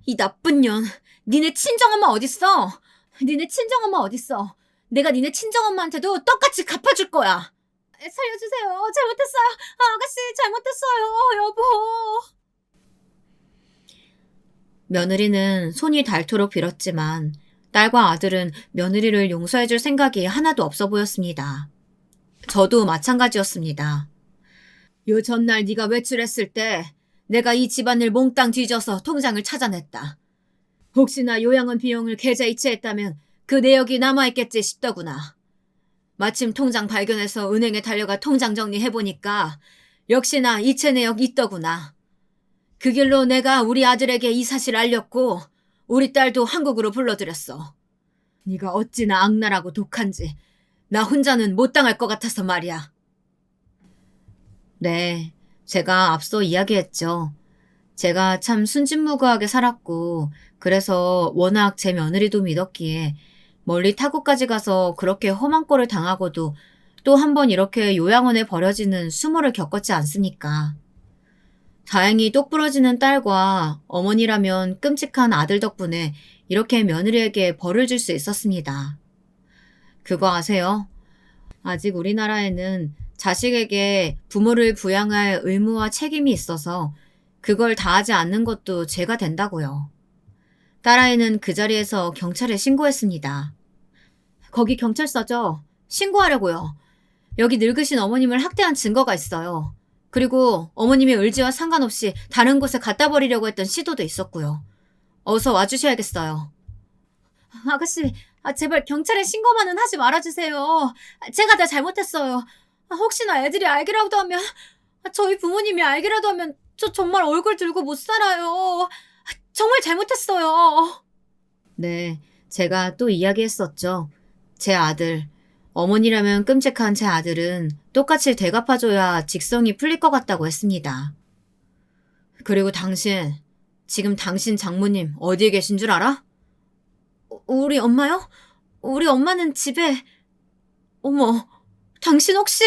이 나쁜 년. 니네 친정엄마 어딨어? 니네 친정엄마 어딨어? 내가 니네 친정엄마한테도 똑같이 갚아줄 거야. 살려주세요. 잘못했어요. 아가씨 잘못했어요. 여보. 며느리는 손이 닳도록 빌었지만 딸과 아들은 며느리를 용서해줄 생각이 하나도 없어 보였습니다. 저도 마찬가지였습니다. 요 전날 네가 외출했을 때 내가 이 집안을 몽땅 뒤져서 통장을 찾아냈다. 혹시나 요양원 비용을 계좌 이체했다면 그 내역이 남아있겠지 싶더구나. 마침 통장 발견해서 은행에 달려가 통장 정리해보니까 역시나 이체 내역 있더구나. 그 길로 내가 우리 아들에게 이 사실 알렸고 우리 딸도 한국으로 불러들였어. 네가 어찌나 악랄하고 독한지 나 혼자는 못 당할 것 같아서 말이야. 네, 제가 앞서 이야기했죠. 제가 참 순진무구하게 살았고 그래서 워낙 제 며느리도 믿었기에 멀리 타국까지 가서 그렇게 험한 꼴을 당하고도 또 한 번 이렇게 요양원에 버려지는 수모를 겪었지 않습니까? 다행히 똑부러지는 딸과 어머니라면 끔찍한 아들 덕분에 이렇게 며느리에게 벌을 줄 수 있었습니다. 그거 아세요? 아직 우리나라에는 자식에게 부모를 부양할 의무와 책임이 있어서 그걸 다하지 않는 것도 죄가 된다고요. 딸아이는 그 자리에서 경찰에 신고했습니다. 거기 경찰서죠? 신고하려고요. 여기 늙으신 어머님을 학대한 증거가 있어요. 그리고 어머님의 의지와 상관없이 다른 곳에 갖다 버리려고 했던 시도도 있었고요. 어서 와주셔야겠어요. 아가씨, 제발 경찰에 신고만은 하지 말아주세요. 제가 다 잘못했어요. 혹시나 애들이 알기라도 하면, 저희 부모님이 알기라도 하면 저 정말 얼굴 들고 못 살아요. 정말 잘못했어요. 네, 제가 또 이야기했었죠. 제 아들, 어머니라면 끔찍한 제 아들은 똑같이 되갚아줘야 직성이 풀릴 것 같다고 했습니다. 그리고 당신, 지금 당신 장모님 어디에 계신 줄 알아? 우리 엄마요? 우리 엄마는 집에... 어머, 당신 혹시...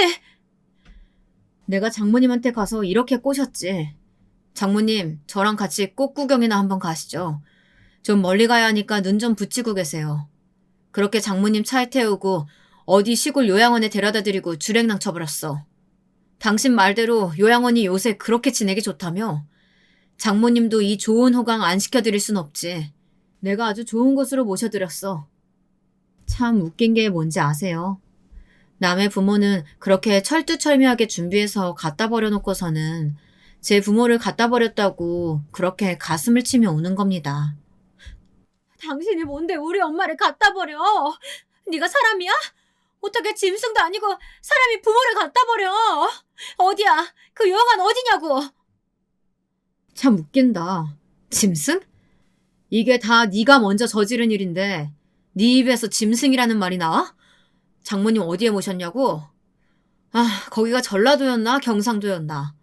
내가 장모님한테 가서 이렇게 꼬셨지. 장모님, 저랑 같이 꽃 구경이나 한번 가시죠. 좀 멀리 가야 하니까 눈 좀 붙이고 계세요. 그렇게 장모님 차에 태우고 어디 시골 요양원에 데려다 드리고 주랭랑 쳐버렸어. 당신 말대로 요양원이 요새 그렇게 지내기 좋다며? 장모님도 이 좋은 호강 안 시켜드릴 순 없지. 내가 아주 좋은 곳으로 모셔드렸어. 참 웃긴 게 뭔지 아세요? 남의 부모는 그렇게 철두철미하게 준비해서 갖다 버려놓고서는 제 부모를 갖다 버렸다고 그렇게 가슴을 치며 우는 겁니다. 당신이 뭔데 우리 엄마를 갖다 버려? 네가 사람이야? 어떻게 짐승도 아니고 사람이 부모를 갖다 버려? 어디야? 그 요양원 어디냐고? 참 웃긴다. 짐승? 이게 다 네가 먼저 저지른 일인데 네 입에서 짐승이라는 말이 나와? 장모님 어디에 모셨냐고? 거기가 전라도였나 경상도였나?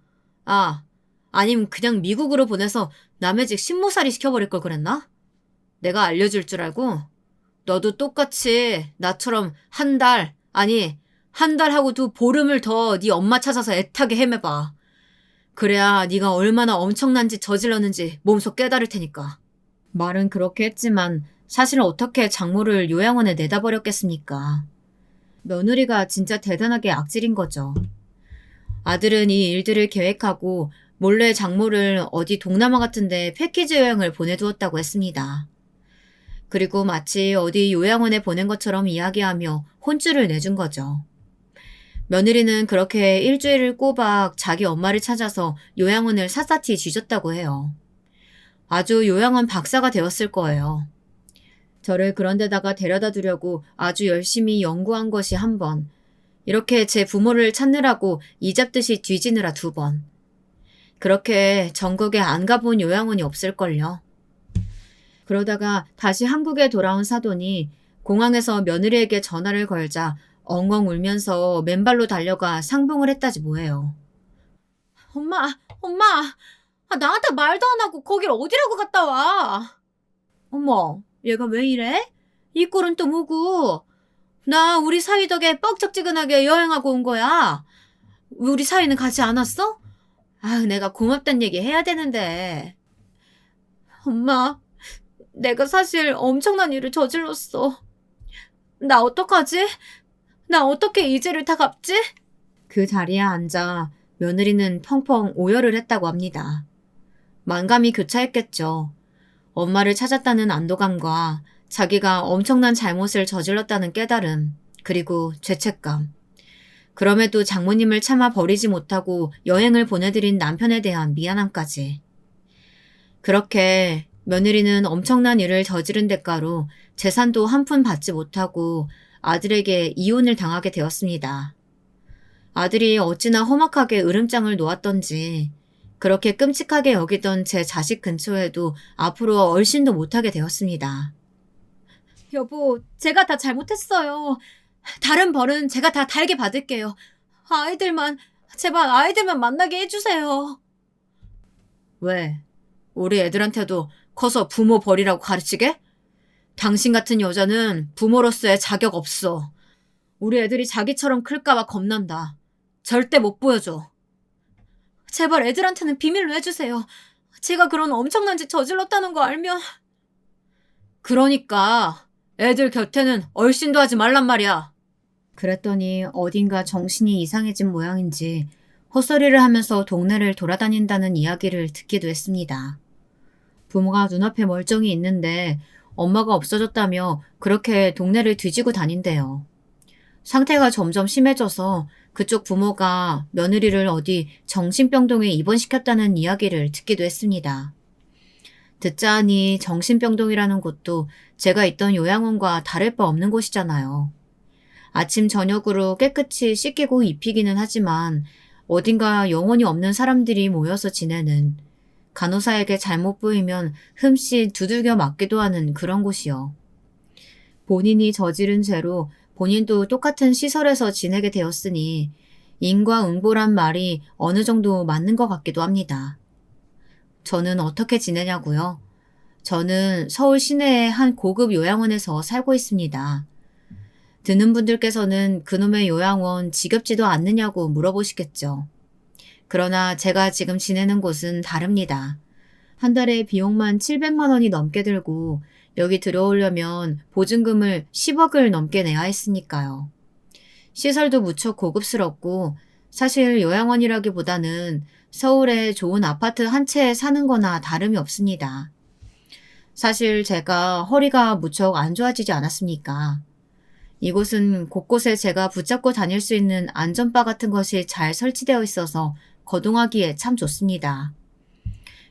아님 그냥 미국으로 보내서 남의 집 신모살이 시켜버릴 걸 그랬나? 내가 알려줄 줄 알고? 너도 똑같이 나처럼 한 달 하고도 보름을 더 네 엄마 찾아서 애타게 헤매봐. 그래야 네가 얼마나 엄청난 짓 저질렀는지 몸소 깨달을 테니까. 말은 그렇게 했지만 사실 어떻게 장모를 요양원에 내다 버렸겠습니까? 며느리가 진짜 대단하게 악질인 거죠. 아들은 이 일들을 계획하고 몰래 장모를 어디 동남아 같은 데 패키지 여행을 보내두었다고 했습니다. 그리고 마치 어디 요양원에 보낸 것처럼 이야기하며 혼쭐을 내준 거죠. 며느리는 그렇게 일주일을 꼬박 자기 엄마를 찾아서 요양원을 샅샅이 뒤졌다고 해요. 아주 요양원 박사가 되었을 거예요. 저를 그런 데다가 데려다 두려고 아주 열심히 연구한 것이 한 번, 이렇게 제 부모를 찾느라고 이잡듯이 뒤지느라 2번. 그렇게 전국에 안 가본 요양원이 없을걸요. 그러다가 다시 한국에 돌아온 사돈이 공항에서 며느리에게 전화를 걸자 엉엉 울면서 맨발로 달려가 상봉을 했다지 뭐예요. 엄마, 엄마, 나한테 말도 안 하고 거길 어디라고 갔다 와? 어머, 얘가 왜 이래? 이 꼴은 또 뭐고? 나 우리 사위 덕에 뻑적지근하게 여행하고 온 거야. 우리 사위는 가지 않았어? 내가 고맙단 얘기 해야 되는데. 엄마, 내가 사실 엄청난 일을 저질렀어. 나 어떡하지? 나 어떻게 이 죄를 다 갚지? 그 자리에 앉아 며느리는 펑펑 오열을 했다고 합니다. 만감이 교차했겠죠. 엄마를 찾았다는 안도감과 자기가 엄청난 잘못을 저질렀다는 깨달음, 그리고 죄책감. 그럼에도 장모님을 참아 버리지 못하고 여행을 보내드린 남편에 대한 미안함까지. 그렇게 며느리는 엄청난 일을 저지른 대가로 재산도 한 푼 받지 못하고 아들에게 이혼을 당하게 되었습니다. 아들이 어찌나 험악하게 으름장을 놓았던지 그렇게 끔찍하게 여기던 제 자식 근처에도 앞으로 얼씬도 못하게 되었습니다. 여보, 제가 다 잘못했어요. 다른 벌은 제가 다 달게 받을게요. 제발 아이들만 만나게 해주세요. 왜? 우리 애들한테도 커서 부모 버리라고 가르치게? 당신 같은 여자는 부모로서의 자격 없어. 우리 애들이 자기처럼 클까봐 겁난다. 절대 못 보여줘. 제발 애들한테는 비밀로 해주세요. 제가 그런 엄청난 짓 저질렀다는 거 알면. 그러니까 애들 곁에는 얼씬도 하지 말란 말이야. 그랬더니 어딘가 정신이 이상해진 모양인지 헛소리를 하면서 동네를 돌아다닌다는 이야기를 듣기도 했습니다. 부모가 눈앞에 멀쩡히 있는데 엄마가 없어졌다며 그렇게 동네를 뒤지고 다닌대요. 상태가 점점 심해져서 그쪽 부모가 며느리를 어디 정신병동에 입원시켰다는 이야기를 듣기도 했습니다. 듣자 하니 정신병동이라는 곳도 제가 있던 요양원과 다를 바 없는 곳이잖아요. 아침 저녁으로 깨끗이 씻기고 입히기는 하지만 어딘가 영혼이 없는 사람들이 모여서 지내는, 간호사에게 잘못 보이면 흠씨 두들겨 맞기도 하는 그런 곳이요. 본인이 저지른 죄로 본인도 똑같은 시설에서 지내게 되었으니 인과응보란 말이 어느 정도 맞는 것 같기도 합니다. 저는 어떻게 지내냐고요? 저는 서울 시내의 한 고급 요양원에서 살고 있습니다. 듣는 분들께서는 그놈의 요양원 지겹지도 않느냐고 물어보시겠죠. 그러나 제가 지금 지내는 곳은 다릅니다. 한 달에 비용만 700만 원이 넘게 들고 여기 들어오려면 보증금을 10억을 넘게 내야 했으니까요. 시설도 무척 고급스럽고 사실 요양원이라기보다는 서울에 좋은 아파트 한 채에 사는 거나 다름이 없습니다. 사실 제가 허리가 무척 안 좋아지지 않았습니까? 이곳은 곳곳에 제가 붙잡고 다닐 수 있는 안전바 같은 것이 잘 설치되어 있어서 거동하기에 참 좋습니다.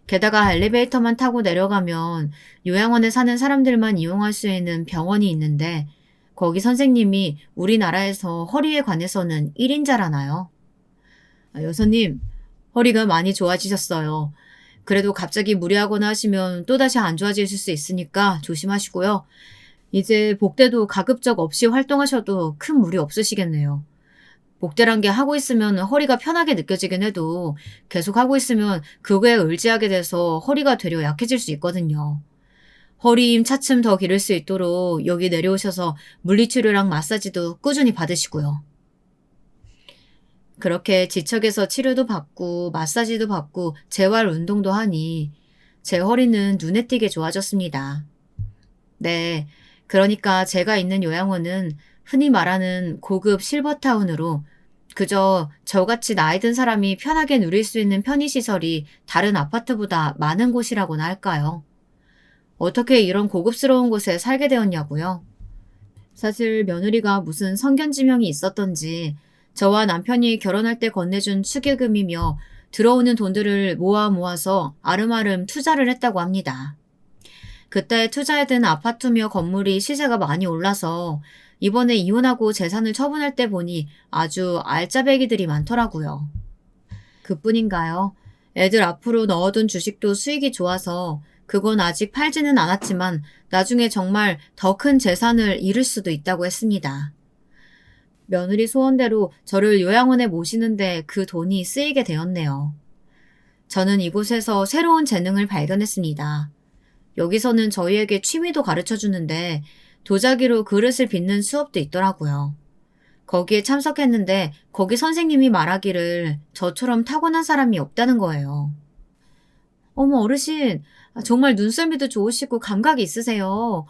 게다가 엘리베이터만 타고 내려가면 요양원에 사는 사람들만 이용할 수 있는 병원이 있는데 거기 선생님이 우리나라에서 허리에 관해서는 1인자라나요? 여사님, 허리가 많이 좋아지셨어요. 그래도 갑자기 무리하거나 하시면 또다시 안 좋아지실 수 있으니까 조심하시고요. 이제 복대도 가급적 없이 활동하셔도 큰 무리 없으시겠네요. 복대란 게 하고 있으면 허리가 편하게 느껴지긴 해도 계속 하고 있으면 그거에 의지하게 돼서 허리가 되려 약해질 수 있거든요. 허리 힘 차츰 더 기를 수 있도록 여기 내려오셔서 물리치료랑 마사지도 꾸준히 받으시고요. 그렇게 지척에서 치료도 받고 마사지도 받고 재활 운동도 하니 제 허리는 눈에 띄게 좋아졌습니다. 네, 그러니까 제가 있는 요양원은 흔히 말하는 고급 실버타운으로 그저 저같이 나이 든 사람이 편하게 누릴 수 있는 편의시설이 다른 아파트보다 많은 곳이라고나 할까요? 어떻게 이런 고급스러운 곳에 살게 되었냐고요? 사실 며느리가 무슨 성견지명이 있었던지 저와 남편이 결혼할 때 건네준 축의금이며 들어오는 돈들을 모아서 아름아름 투자를 했다고 합니다. 그때 투자해둔 아파트며 건물이 시세가 많이 올라서 이번에 이혼하고 재산을 처분할 때 보니 아주 알짜배기들이 많더라고요. 그뿐인가요? 애들 앞으로 넣어둔 주식도 수익이 좋아서 그건 아직 팔지는 않았지만 나중에 정말 더 큰 재산을 잃을 수도 있다고 했습니다. 며느리 소원대로 저를 요양원에 모시는데 그 돈이 쓰이게 되었네요. 저는 이곳에서 새로운 재능을 발견했습니다. 여기서는 저희에게 취미도 가르쳐 주는데 도자기로 그릇을 빚는 수업도 있더라고요. 거기에 참석했는데 거기 선생님이 말하기를 저처럼 타고난 사람이 없다는 거예요. 어머, 어르신, 정말 눈썰미도 좋으시고 감각이 있으세요.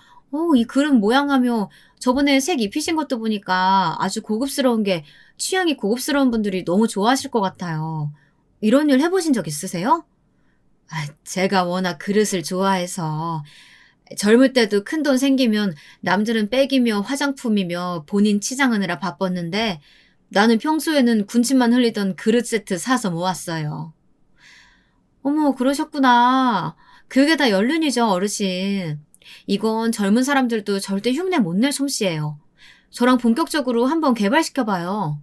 이 그릇 모양하며 저번에 색 입히신 것도 보니까 아주 고급스러운 게 취향이 고급스러운 분들이 너무 좋아하실 것 같아요. 이런 일 해보신 적 있으세요? 제가 워낙 그릇을 좋아해서 젊을 때도 큰돈 생기면 남들은 백이며 화장품이며 본인 치장하느라 바빴는데 나는 평소에는 군침만 흘리던 그릇 세트 사서 모았어요. 어머, 그러셨구나. 그게 다 연륜이죠, 어르신. 이건 젊은 사람들도 절대 흉내 못 낼 솜씨예요. 저랑 본격적으로 한번 개발시켜봐요.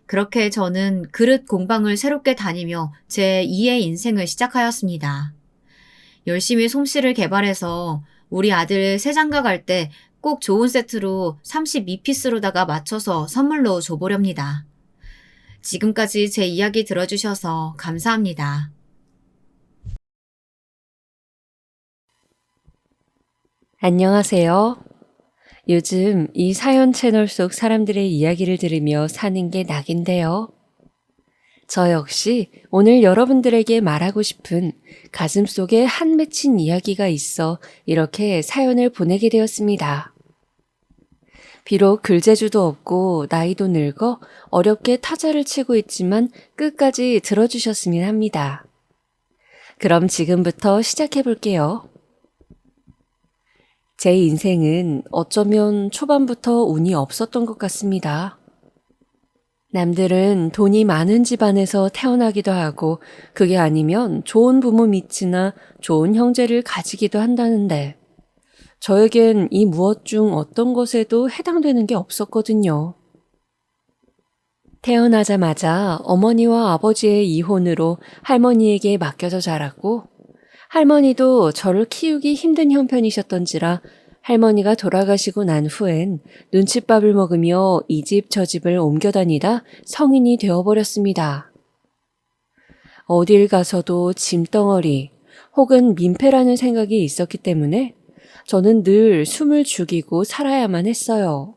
그렇게 저는 그릇 공방을 새롭게 다니며 제 2의 인생을 시작하였습니다. 열심히 솜씨를 개발해서 우리 아들 새장가 갈 때 꼭 좋은 세트로 32피스로다가 맞춰서 선물로 줘보렵니다. 지금까지 제 이야기 들어주셔서 감사합니다. 안녕하세요. 요즘 이 사연 채널 속 사람들의 이야기를 들으며 사는 게 낙인데요. 저 역시 오늘 여러분들에게 말하고 싶은 가슴속에 한 맺힌 이야기가 있어 이렇게 사연을 보내게 되었습니다. 비록 글재주도 없고 나이도 늙어 어렵게 타자를 치고 있지만 끝까지 들어주셨으면 합니다. 그럼 지금부터 시작해 볼게요. 제 인생은 어쩌면 초반부터 운이 없었던 것 같습니다. 남들은 돈이 많은 집안에서 태어나기도 하고 그게 아니면 좋은 부모 밑이나 좋은 형제를 가지기도 한다는데 저에겐 이 무엇 중 어떤 것에도 해당되는 게 없었거든요. 태어나자마자 어머니와 아버지의 이혼으로 할머니에게 맡겨져 자랐고 할머니도 저를 키우기 힘든 형편이셨던지라 할머니가 돌아가시고 난 후엔 눈칫밥을 먹으며 이 집 저 집을 옮겨 다니다 성인이 되어버렸습니다. 어딜 가서도 짐덩어리 혹은 민폐라는 생각이 있었기 때문에 저는 늘 숨을 죽이고 살아야만 했어요.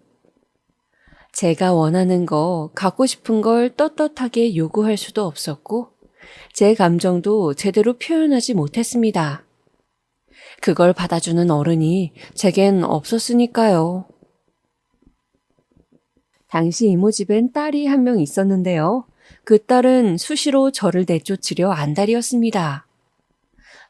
제가 원하는 거, 갖고 싶은 걸 떳떳하게 요구할 수도 없었고 제 감정도 제대로 표현하지 못했습니다. 그걸 받아주는 어른이 제겐 없었으니까요. 당시 이모 집엔 딸이 한 명 있었는데요. 그 딸은 수시로 저를 내쫓으려 안달이었습니다.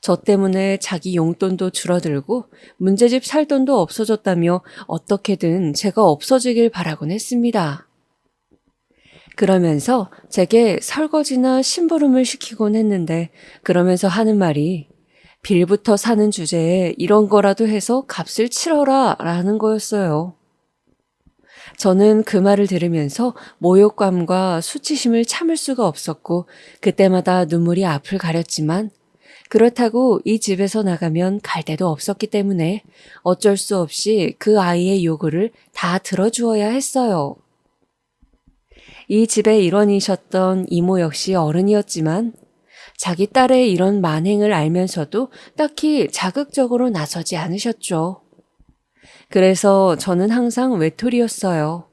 저 때문에 자기 용돈도 줄어들고 문제집 살 돈도 없어졌다며 어떻게든 제가 없어지길 바라곤 했습니다. 그러면서 제게 설거지나 심부름을 시키곤 했는데 그러면서 하는 말이 빌부터 사는 주제에 이런 거라도 해서 값을 치러라 라는 거였어요. 저는 그 말을 들으면서 모욕감과 수치심을 참을 수가 없었고 그때마다 눈물이 앞을 가렸지만 그렇다고 이 집에서 나가면 갈 데도 없었기 때문에 어쩔 수 없이 그 아이의 요구를 다 들어주어야 했어요. 이 집의 일원이셨던 이모 역시 어른이었지만 자기 딸의 이런 만행을 알면서도 딱히 자극적으로 나서지 않으셨죠. 그래서 저는 항상 외톨이였어요.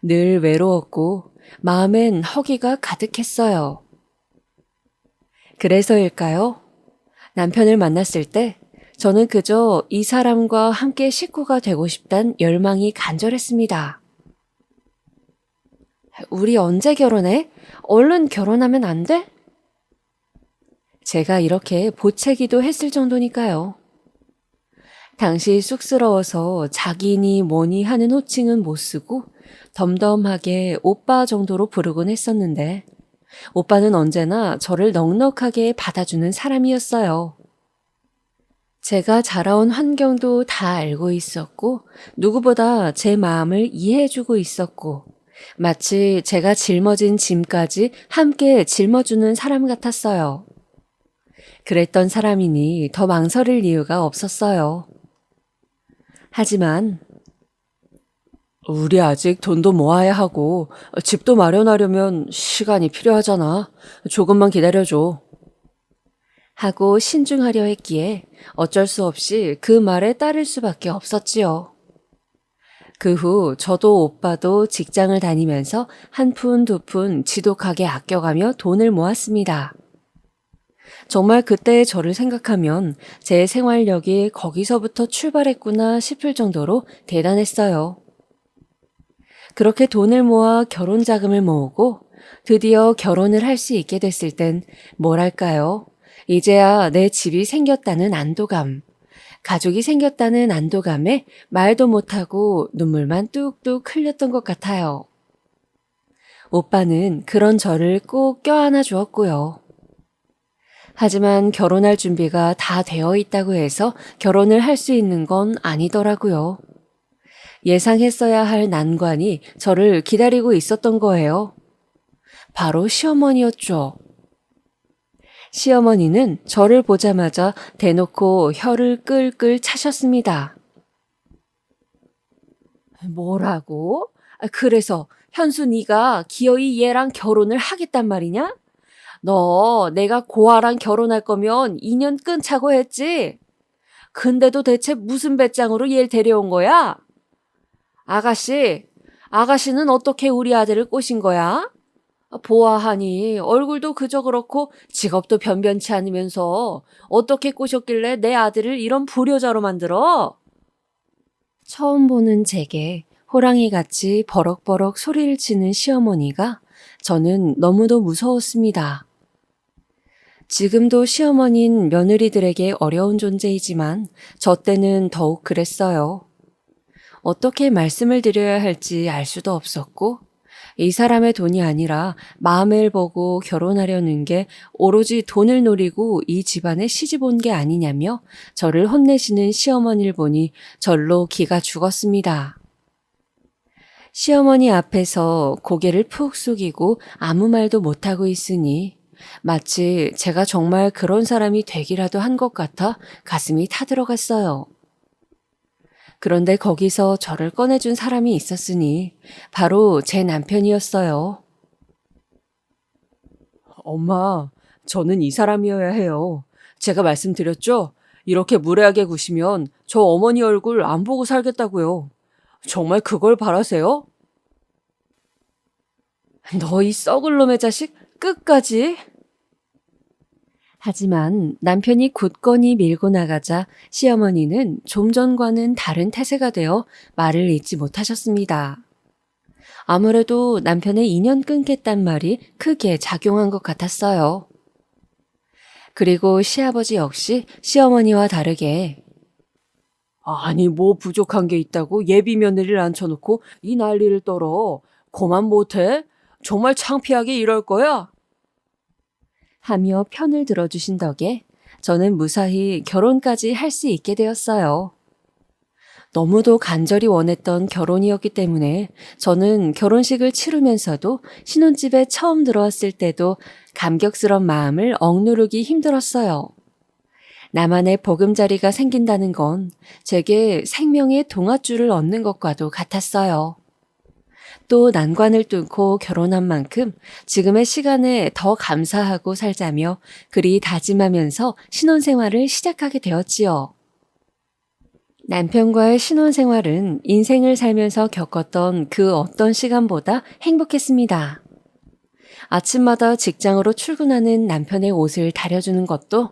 늘 외로웠고 마음엔 허기가 가득했어요. 그래서일까요? 남편을 만났을 때 저는 그저 이 사람과 함께 식구가 되고 싶단 열망이 간절했습니다. 우리 언제 결혼해? 얼른 결혼하면 안 돼? 제가 이렇게 보채기도 했을 정도니까요. 당시 쑥스러워서 자기니 뭐니 하는 호칭은 못 쓰고 덤덤하게 오빠 정도로 부르곤 했었는데 오빠는 언제나 저를 넉넉하게 받아주는 사람이었어요. 제가 자라온 환경도 다 알고 있었고 누구보다 제 마음을 이해해주고 있었고 마치 제가 짊어진 짐까지 함께 짊어주는 사람 같았어요. 그랬던 사람이니 더 망설일 이유가 없었어요. 하지만 우리 아직 돈도 모아야 하고 집도 마련하려면 시간이 필요하잖아. 조금만 기다려줘. 하고 신중하려 했기에 어쩔 수 없이 그 말에 따를 수밖에 없었지요. 그 후 저도 오빠도 직장을 다니면서 한 푼 두 푼 지독하게 아껴가며 돈을 모았습니다. 정말 그때의 저를 생각하면 제 생활력이 거기서부터 출발했구나 싶을 정도로 대단했어요. 그렇게 돈을 모아 결혼 자금을 모으고 드디어 결혼을 할 수 있게 됐을 땐 뭐랄까요? 이제야 내 집이 생겼다는 안도감, 가족이 생겼다는 안도감에 말도 못하고 눈물만 뚝뚝 흘렸던 것 같아요. 오빠는 그런 저를 꼭 껴안아 주었고요. 하지만 결혼할 준비가 다 되어 있다고 해서 결혼을 할 수 있는 건 아니더라고요. 예상했어야 할 난관이 저를 기다리고 있었던 거예요. 바로 시어머니였죠. 시어머니는 저를 보자마자 대놓고 혀를 끌끌 차셨습니다. 뭐라고? 그래서 현수 네가 기어이 얘랑 결혼을 하겠단 말이냐? 너 내가 고아랑 결혼할 거면 2년 끊자고 했지? 근데도 대체 무슨 배짱으로 얘를 데려온 거야? 아가씨는 어떻게 우리 아들을 꼬신 거야? 보아하니 얼굴도 그저 그렇고 직업도 변변치 않으면서 어떻게 꼬셨길래 내 아들을 이런 불효자로 만들어? 처음 보는 제게 호랑이같이 버럭버럭 소리를 치는 시어머니가 저는 너무도 무서웠습니다. 지금도 시어머니는 며느리들에게 어려운 존재이지만 저 때는 더욱 그랬어요. 어떻게 말씀을 드려야 할지 알 수도 없었고 이 사람의 돈이 아니라 마음을 보고 결혼하려는 게 오로지 돈을 노리고 이 집안에 시집 온 게 아니냐며 저를 혼내시는 시어머니를 보니 절로 기가 죽었습니다. 시어머니 앞에서 고개를 푹 숙이고 아무 말도 못하고 있으니 마치 제가 정말 그런 사람이 되기라도 한 것 같아 가슴이 타들어갔어요. 그런데 거기서 저를 꺼내준 사람이 있었으니 바로 제 남편이었어요. 엄마, 저는 이 사람이어야 해요. 제가 말씀드렸죠? 이렇게 무례하게 구시면 저 어머니 얼굴 안 보고 살겠다고요. 정말 그걸 바라세요? 너 이 썩을 놈의 자식 끝까지? 하지만 남편이 굳건히 밀고 나가자 시어머니는 좀 전과는 다른 태세가 되어 말을 잇지 못하셨습니다. 아무래도 남편의 인연 끊겠단 말이 크게 작용한 것 같았어요. 그리고 시아버지 역시 시어머니와 다르게 아니 뭐 부족한 게 있다고 예비 며느리를 앉혀놓고 이 난리를 떨어. 고만 못해? 정말 창피하게 이럴 거야? 하며 편을 들어주신 덕에 저는 무사히 결혼까지 할 수 있게 되었어요. 너무도 간절히 원했던 결혼이었기 때문에 저는 결혼식을 치르면서도 신혼집에 처음 들어왔을 때도 감격스러운 마음을 억누르기 힘들었어요. 나만의 보금자리가 생긴다는 건 제게 생명의 동아줄을 얻는 것과도 같았어요. 또 난관을 뚫고 결혼한 만큼 지금의 시간에 더 감사하고 살자며 그리 다짐하면서 신혼생활을 시작하게 되었지요. 남편과의 신혼생활은 인생을 살면서 겪었던 그 어떤 시간보다 행복했습니다. 아침마다 직장으로 출근하는 남편의 옷을 다려주는 것도,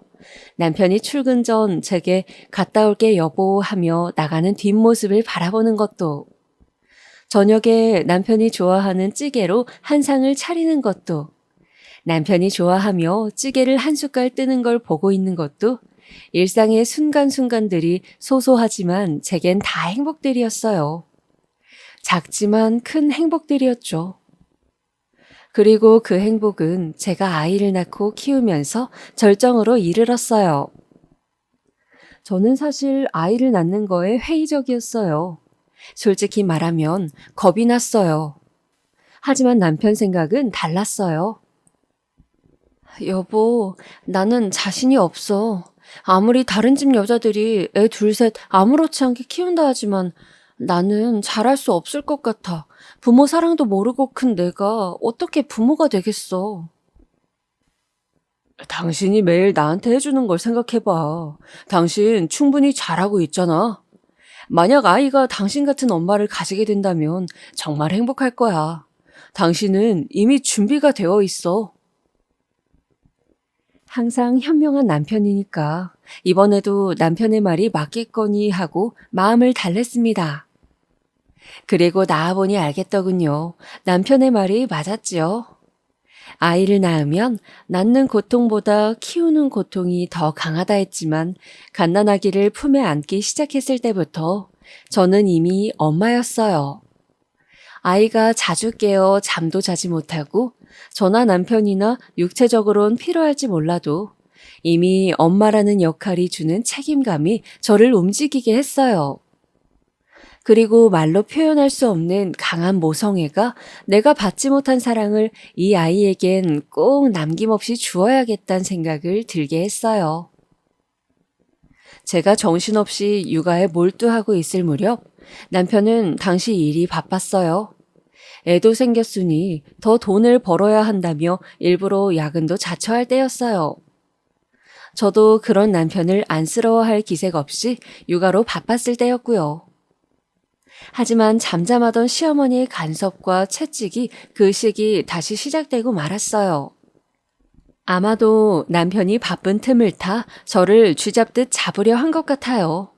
남편이 출근 전 제게 갔다 올게 여보 하며 나가는 뒷모습을 바라보는 것도, 저녁에 남편이 좋아하는 찌개로 한 상을 차리는 것도, 남편이 좋아하며 찌개를 한 숟갈 뜨는 걸 보고 있는 것도 일상의 순간순간들이 소소하지만 제겐 다 행복들이었어요. 작지만 큰 행복들이었죠. 그리고 그 행복은 제가 아이를 낳고 키우면서 절정으로 이르렀어요. 저는 사실 아이를 낳는 거에 회의적이었어요. 솔직히 말하면 겁이 났어요. 하지만 남편 생각은 달랐어요. 여보, 나는 자신이 없어. 아무리 다른 집 여자들이 애 둘, 셋 아무렇지 않게 키운다 하지만 나는 잘할 수 없을 것 같아. 부모 사랑도 모르고 큰 내가 어떻게 부모가 되겠어. 당신이 매일 나한테 해주는 걸 생각해봐. 당신 충분히 잘하고 있잖아. 만약 아이가 당신 같은 엄마를 가지게 된다면 정말 행복할 거야. 당신은 이미 준비가 되어 있어. 항상 현명한 남편이니까 이번에도 남편의 말이 맞겠거니 하고 마음을 달랬습니다. 그리고 낳아보니 알겠더군요. 남편의 말이 맞았지요. 아이를 낳으면 낳는 고통보다 키우는 고통이 더 강하다 했지만 갓난아기를 품에 안기 시작했을 때부터 저는 이미 엄마였어요. 아이가 자주 깨어 잠도 자지 못하고 저나 남편이나 육체적으로는 필요할지 몰라도 이미 엄마라는 역할이 주는 책임감이 저를 움직이게 했어요. 그리고 말로 표현할 수 없는 강한 모성애가 내가 받지 못한 사랑을 이 아이에겐 꼭 남김없이 주어야겠다는 생각을 들게 했어요. 제가 정신없이 육아에 몰두하고 있을 무렵 남편은 당시 일이 바빴어요. 애도 생겼으니 더 돈을 벌어야 한다며 일부러 야근도 자처할 때였어요. 저도 그런 남편을 안쓰러워할 기색 없이 육아로 바빴을 때였고요. 하지만 잠잠하던 시어머니의 간섭과 채찍이 그 시기 다시 시작되고 말았어요. 아마도 남편이 바쁜 틈을 타 저를 쥐잡듯 잡으려 한 것 같아요.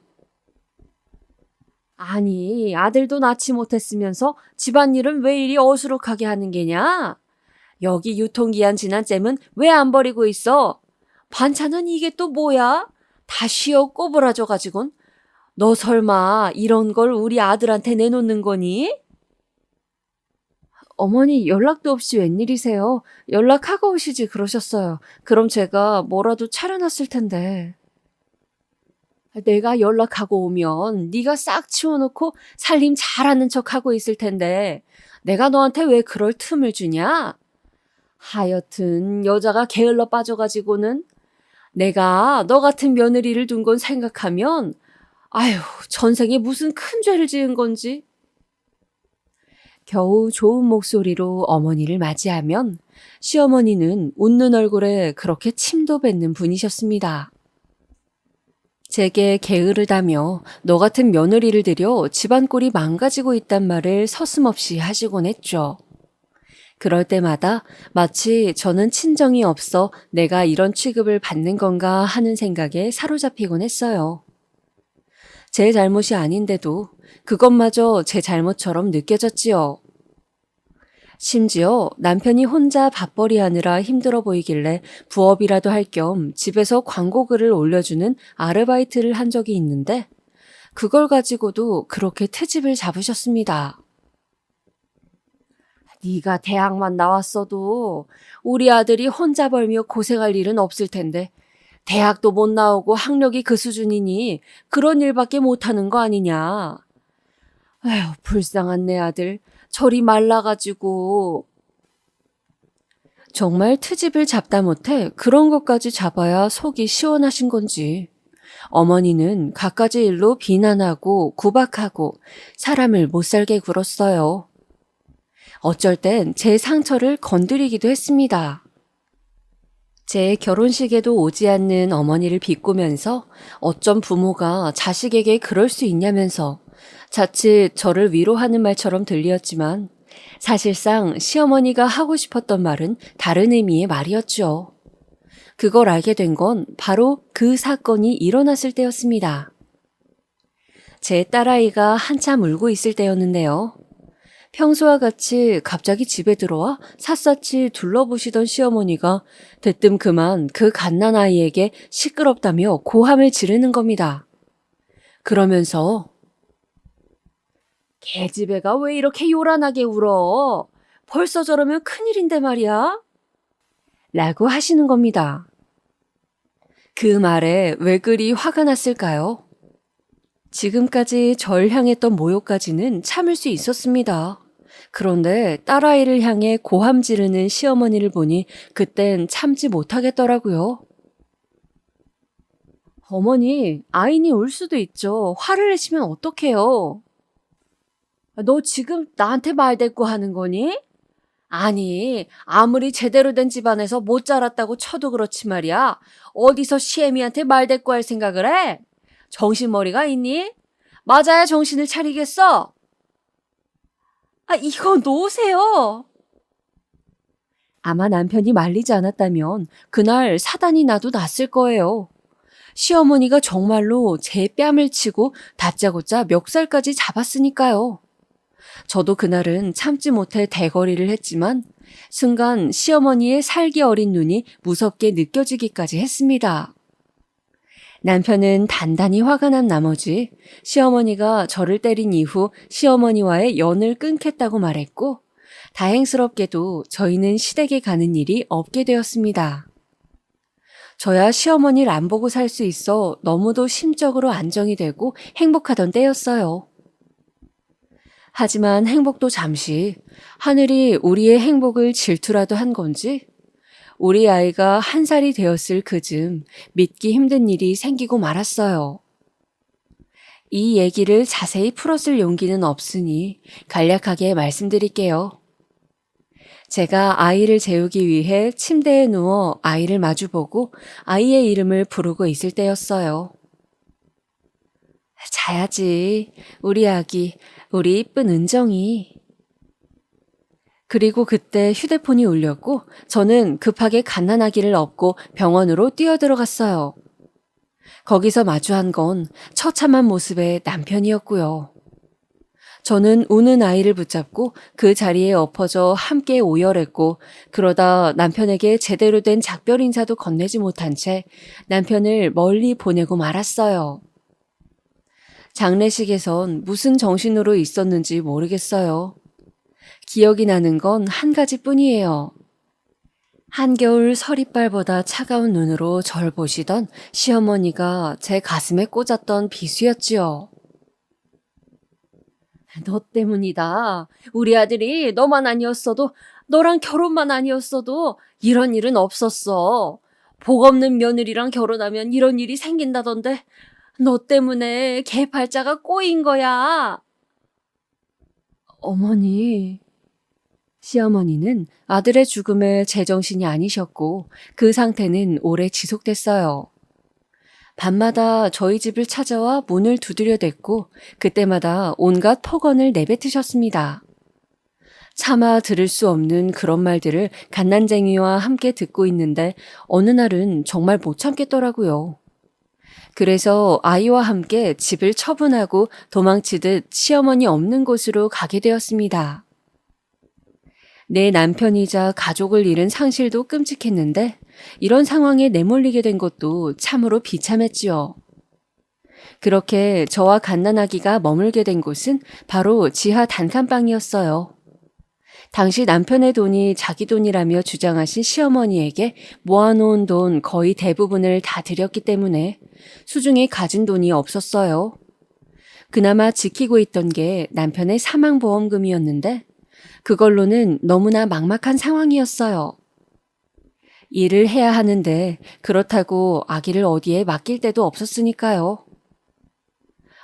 아니, 아들도 낳지 못했으면서 집안일은 왜 이리 어수룩하게 하는 게냐? 여기 유통기한 지난 잼은 왜 안 버리고 있어? 반찬은 이게 또 뭐야? 다 쉬어 꼬부라져가지곤. 너 설마 이런 걸 우리 아들한테 내놓는 거니? 어머니 연락도 없이 웬일이세요? 연락하고 오시지 그러셨어요. 그럼 제가 뭐라도 차려놨을 텐데. 내가 연락하고 오면 네가 싹 치워놓고 살림 잘하는 척하고 있을 텐데 내가 너한테 왜 그럴 틈을 주냐? 하여튼 여자가 게을러 빠져가지고는 내가 너 같은 며느리를 둔 건 생각하면 아휴 전생에 무슨 큰 죄를 지은 건지. 겨우 좋은 목소리로 어머니를 맞이하면 시어머니는 웃는 얼굴에 그렇게 침도 뱉는 분이셨습니다. 제게 게으르다며 너 같은 며느리를 들여 집안 꼴이 망가지고 있단 말을 서슴없이 하시곤 했죠. 그럴 때마다 마치 저는 친정이 없어 내가 이런 취급을 받는 건가 하는 생각에 사로잡히곤 했어요. 제 잘못이 아닌데도 그것마저 제 잘못처럼 느껴졌지요. 심지어 남편이 혼자 밥벌이 하느라 힘들어 보이길래 부업이라도 할 겸 집에서 광고 글을 올려주는 아르바이트를 한 적이 있는데 그걸 가지고도 그렇게 트집을 잡으셨습니다. 네가 대학만 나왔어도 우리 아들이 혼자 벌며 고생할 일은 없을 텐데 대학도 못 나오고 학력이 그 수준이니 그런 일밖에 못하는 거 아니냐. 에휴 불쌍한 내 아들. 저리 말라가지고. 정말 트집을 잡다 못해 그런 것까지 잡아야 속이 시원하신 건지. 어머니는 갖가지 일로 비난하고 구박하고 사람을 못살게 굴었어요. 어쩔 땐 제 상처를 건드리기도 했습니다. 제 결혼식에도 오지 않는 어머니를 비꼬면서 어쩜 부모가 자식에게 그럴 수 있냐면서 자칫 저를 위로하는 말처럼 들렸지만 사실상 시어머니가 하고 싶었던 말은 다른 의미의 말이었죠. 그걸 알게 된 건 바로 그 사건이 일어났을 때였습니다. 제 딸아이가 한참 울고 있을 때였는데요. 평소와 같이 갑자기 집에 들어와 샅샅이 둘러보시던 시어머니가 대뜸 그만 그 갓난아이에게 시끄럽다며 고함을 지르는 겁니다. 그러면서 개집애가 왜 이렇게 요란하게 울어? 벌써 저러면 큰일인데 말이야? 라고 하시는 겁니다. 그 말에 왜 그리 화가 났을까요? 지금까지 절 향했던 모욕까지는 참을 수 있었습니다. 그런데 딸아이를 향해 고함 지르는 시어머니를 보니 그땐 참지 못하겠더라고요. 어머니, 아인이 울 수도 있죠. 화를 내시면 어떡해요? 너 지금 나한테 말대꾸 하는 거니? 아니, 아무리 제대로 된 집안에서 못 자랐다고 쳐도 그렇지 말이야. 어디서 시애미한테 말대꾸할 생각을 해? 정신머리가 있니? 맞아야 정신을 차리겠어. 이거 놓으세요. 아마 남편이 말리지 않았다면 그날 사단이 나도 났을 거예요. 시어머니가 정말로 제 뺨을 치고 다짜고짜 멱살까지 잡았으니까요. 저도 그날은 참지 못해 대거리를 했지만 순간 시어머니의 살기 어린 눈이 무섭게 느껴지기까지 했습니다. 남편은 단단히 화가 난 나머지 시어머니가 저를 때린 이후 시어머니와의 연을 끊겠다고 말했고 다행스럽게도 저희는 시댁에 가는 일이 없게 되었습니다. 저야 시어머니를 안 보고 살 수 있어 너무도 심적으로 안정이 되고 행복하던 때였어요. 하지만 행복도 잠시 하늘이 우리의 행복을 질투라도 한 건지 우리 아이가 1살이 되었을 그쯤 믿기 힘든 일이 생기고 말았어요. 이 얘기를 자세히 풀었을 용기는 없으니 간략하게 말씀드릴게요. 제가 아이를 재우기 위해 침대에 누워 아이를 마주보고 아이의 이름을 부르고 있을 때였어요. 자야지, 우리 아기, 우리 이쁜 은정이. 그리고 그때 휴대폰이 울렸고 저는 급하게 갓난아기를 업고 병원으로 뛰어들어갔어요. 거기서 마주한 건 처참한 모습의 남편이었고요. 저는 우는 아이를 붙잡고 그 자리에 엎어져 함께 오열했고 그러다 남편에게 제대로 된 작별 인사도 건네지 못한 채 남편을 멀리 보내고 말았어요. 장례식에선 무슨 정신으로 있었는지 모르겠어요. 기억이 나는 건 한 가지뿐이에요. 한겨울 서리빨보다 차가운 눈으로 절 보시던 시어머니가 제 가슴에 꽂았던 비수였지요. 너 때문이다. 우리 아들이 너만 아니었어도 너랑 결혼만 아니었어도 이런 일은 없었어. 복 없는 며느리랑 결혼하면 이런 일이 생긴다던데 너 때문에 개 발자가 꼬인 거야. 어머니. 시어머니는 아들의 죽음에 제정신이 아니셨고 그 상태는 오래 지속됐어요. 밤마다 저희 집을 찾아와 문을 두드려댔고 그때마다 온갖 폭언을 내뱉으셨습니다. 차마 들을 수 없는 그런 말들을 갓난쟁이와 함께 듣고 있는데 어느 날은 정말 못 참겠더라고요. 그래서 아이와 함께 집을 처분하고 도망치듯 시어머니 없는 곳으로 가게 되었습니다. 내 남편이자 가족을 잃은 상실도 끔찍했는데 이런 상황에 내몰리게 된 것도 참으로 비참했지요. 그렇게 저와 갓난아기가 머물게 된 곳은 바로 지하 단칸방이었어요. 당시 남편의 돈이 자기 돈이라며 주장하신 시어머니에게 모아놓은 돈 거의 대부분을 다 드렸기 때문에 수중에 가진 돈이 없었어요. 그나마 지키고 있던 게 남편의 사망보험금이었는데 그걸로는 너무나 막막한 상황이었어요. 일을 해야 하는데 그렇다고 아기를 어디에 맡길 데도 없었으니까요.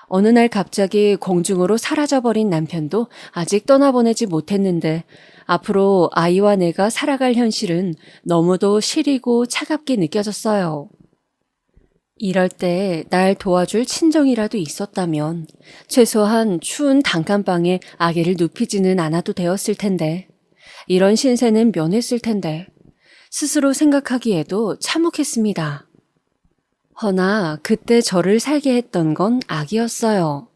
어느 날 갑자기 공중으로 사라져버린 남편도 아직 떠나보내지 못했는데 앞으로 아이와 내가 살아갈 현실은 너무도 시리고 차갑게 느껴졌어요. 이럴 때 날 도와줄 친정이라도 있었다면 최소한 추운 단칸방에 아기를 눕히지는 않아도 되었을 텐데 이런 신세는 면했을 텐데 스스로 생각하기에도 참혹했습니다. 허나 그때 저를 살게 했던 건 아기였어요.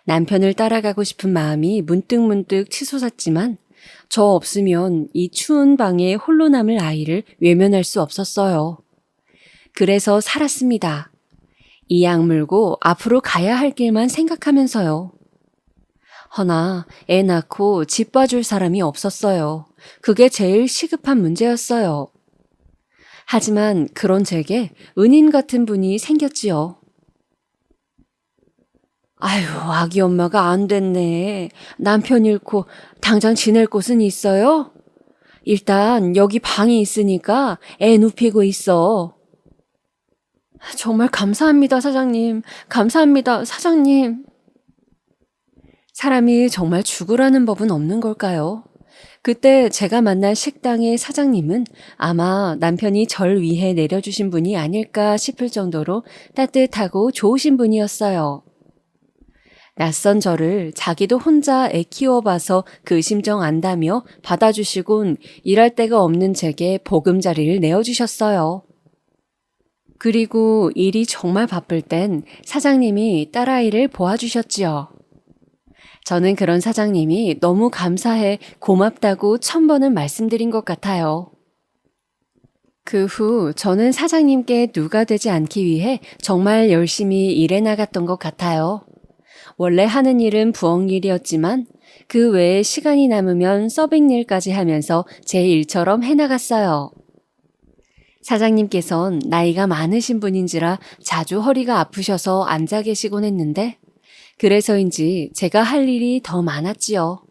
남편을 따라가고 싶은 마음이 문득문득 치솟았지만 저 없으면 이 추운 방에 홀로 남을 아이를 외면할 수 없었어요. 그래서 살았습니다. 이 악물고 앞으로 가야 할 길만 생각하면서요. 허나 애 낳고 집 봐줄 사람이 없었어요. 그게 제일 시급한 문제였어요. 하지만 그런 제게 은인 같은 분이 생겼지요. 아유, 아기 엄마가 안 됐네. 남편 잃고 당장 지낼 곳은 있어요? 일단 여기 방이 있으니까 애 눕히고 있어. 정말 감사합니다, 사장님. 감사합니다, 사장님. 사람이 정말 죽으라는 법은 없는 걸까요? 그때 제가 만난 식당의 사장님은 아마 남편이 절 위해 내려주신 분이 아닐까 싶을 정도로 따뜻하고 좋으신 분이었어요. 낯선 저를 자기도 혼자 애 키워봐서 그 심정 안다며 받아주시곤 일할 데가 없는 제게 보금자리를 내어주셨어요. 그리고 일이 정말 바쁠 땐 사장님이 딸아이를 보아주셨지요. 저는 그런 사장님이 너무 감사해 고맙다고 1000번은 말씀드린 것 같아요. 그 후 저는 사장님께 누가 되지 않기 위해 정말 열심히 일해 나갔던 것 같아요. 원래 하는 일은 부엌 일이었지만 그 외에 시간이 남으면 서빙 일까지 하면서 제 일처럼 해나갔어요. 사장님께선 나이가 많으신 분인지라 자주 허리가 아프셔서 앉아 계시곤 했는데 그래서인지 제가 할 일이 더 많았지요.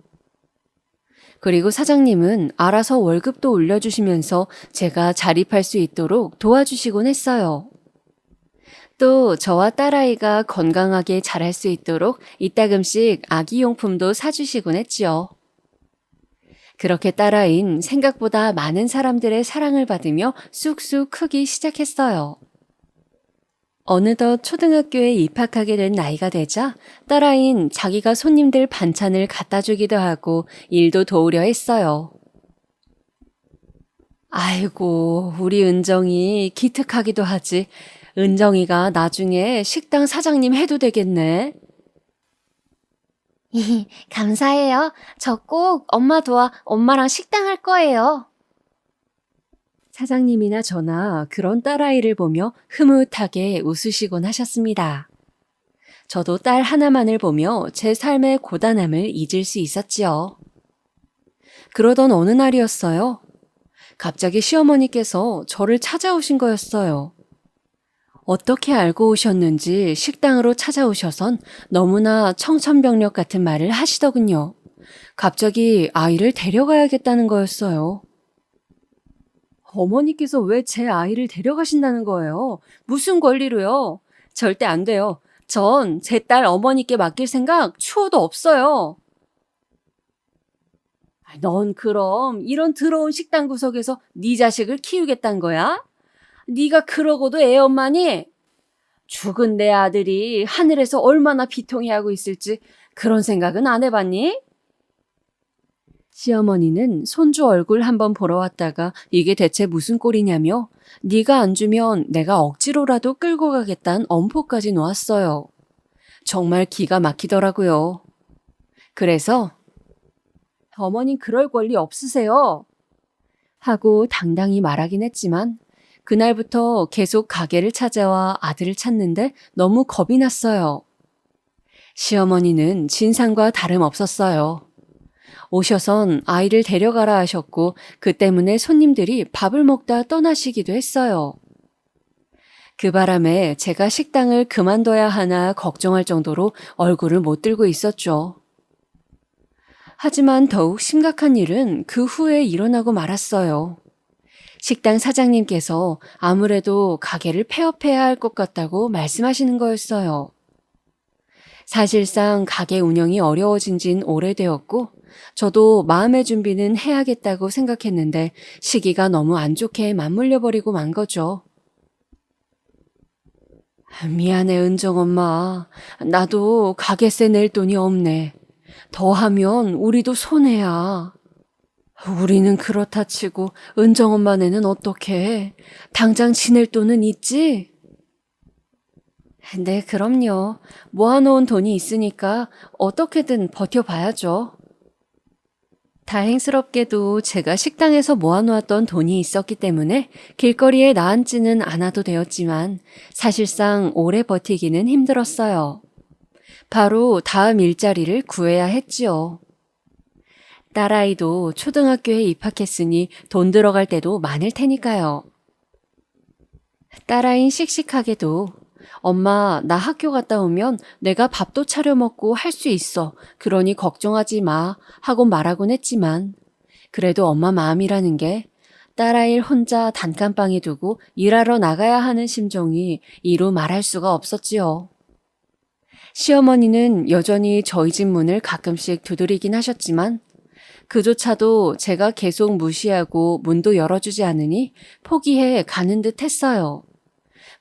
그리고 사장님은 알아서 월급도 올려주시면서 제가 자립할 수 있도록 도와주시곤 했어요. 또 저와 딸아이가 건강하게 자랄 수 있도록 이따금씩 아기용품도 사주시곤 했지요. 그렇게 딸아이는 생각보다 많은 사람들의 사랑을 받으며 쑥쑥 크기 시작했어요. 어느덧 초등학교에 입학하게 된 나이가 되자 딸아이는 자기가 손님들 반찬을 갖다 주기도 하고 일도 도우려 했어요. 아이고, 우리 은정이 기특하기도 하지. 은정이가 나중에 식당 사장님 해도 되겠네. 감사해요. 저 꼭 엄마 도와 엄마랑 식당 할 거예요. 사장님이나 저나 그런 딸아이를 보며 흐뭇하게 웃으시곤 하셨습니다. 저도 딸 하나만을 보며 제 삶의 고단함을 잊을 수 있었지요. 그러던 어느 날이었어요. 갑자기 시어머니께서 저를 찾아오신 거였어요. 어떻게 알고 오셨는지 식당으로 찾아오셔선 너무나 청천벽력 같은 말을 하시더군요. 갑자기 아이를 데려가야겠다는 거였어요. 어머니께서 왜 제 아이를 데려가신다는 거예요? 무슨 권리로요? 절대 안 돼요. 전 제 딸 어머니께 맡길 생각 추호도 없어요. 넌 그럼 이런 더러운 식당 구석에서 네 자식을 키우겠단 거야? 네가 그러고도 애 엄마니? 죽은 내 아들이 하늘에서 얼마나 비통해하고 있을지 그런 생각은 안 해봤니? 시어머니는 손주 얼굴 한번 보러 왔다가 이게 대체 무슨 꼴이냐며 네가 안 주면 내가 억지로라도 끌고 가겠다는 엄포까지 놓았어요. 정말 기가 막히더라고요. 그래서 어머님 그럴 권리 없으세요. 하고 당당히 말하긴 했지만 그날부터 계속 가게를 찾아와 아들을 찾는데 너무 겁이 났어요. 시어머니는 진상과 다름없었어요. 오셔선 아이를 데려가라 하셨고 그 때문에 손님들이 밥을 먹다 떠나시기도 했어요. 그 바람에 제가 식당을 그만둬야 하나 걱정할 정도로 얼굴을 못 들고 있었죠. 하지만 더욱 심각한 일은 그 후에 일어나고 말았어요. 식당 사장님께서 아무래도 가게를 폐업해야 할 것 같다고 말씀하시는 거였어요. 사실상 가게 운영이 어려워진 지는 오래되었고 저도 마음의 준비는 해야겠다고 생각했는데 시기가 너무 안 좋게 맞물려 버리고 만 거죠. 미안해 은정 엄마. 나도 가게세 낼 돈이 없네. 더하면 우리도 손해야. 우리는 그렇다 치고 은정 엄마네는 어떡해? 당장 지낼 돈은 있지? 네, 그럼요. 모아놓은 돈이 있으니까 어떻게든 버텨봐야죠. 다행스럽게도 제가 식당에서 모아놓았던 돈이 있었기 때문에 길거리에 나앉지는 않아도 되었지만 사실상 오래 버티기는 힘들었어요. 바로 다음 일자리를 구해야 했지요. 딸아이도 초등학교에 입학했으니 돈 들어갈 때도 많을 테니까요. 딸아이는 씩씩하게도 엄마, 나 학교 갔다 오면 내가 밥도 차려 먹고 할 수 있어. 그러니 걱정하지 마. 하고 말하곤 했지만, 그래도 엄마 마음이라는 게 딸아이를 혼자 단칸방에 두고 일하러 나가야 하는 심정이 이루 말할 수가 없었지요. 시어머니는 여전히 저희 집 문을 가끔씩 두드리긴 하셨지만 그조차도 제가 계속 무시하고 문도 열어주지 않으니 포기해 가는 듯 했어요.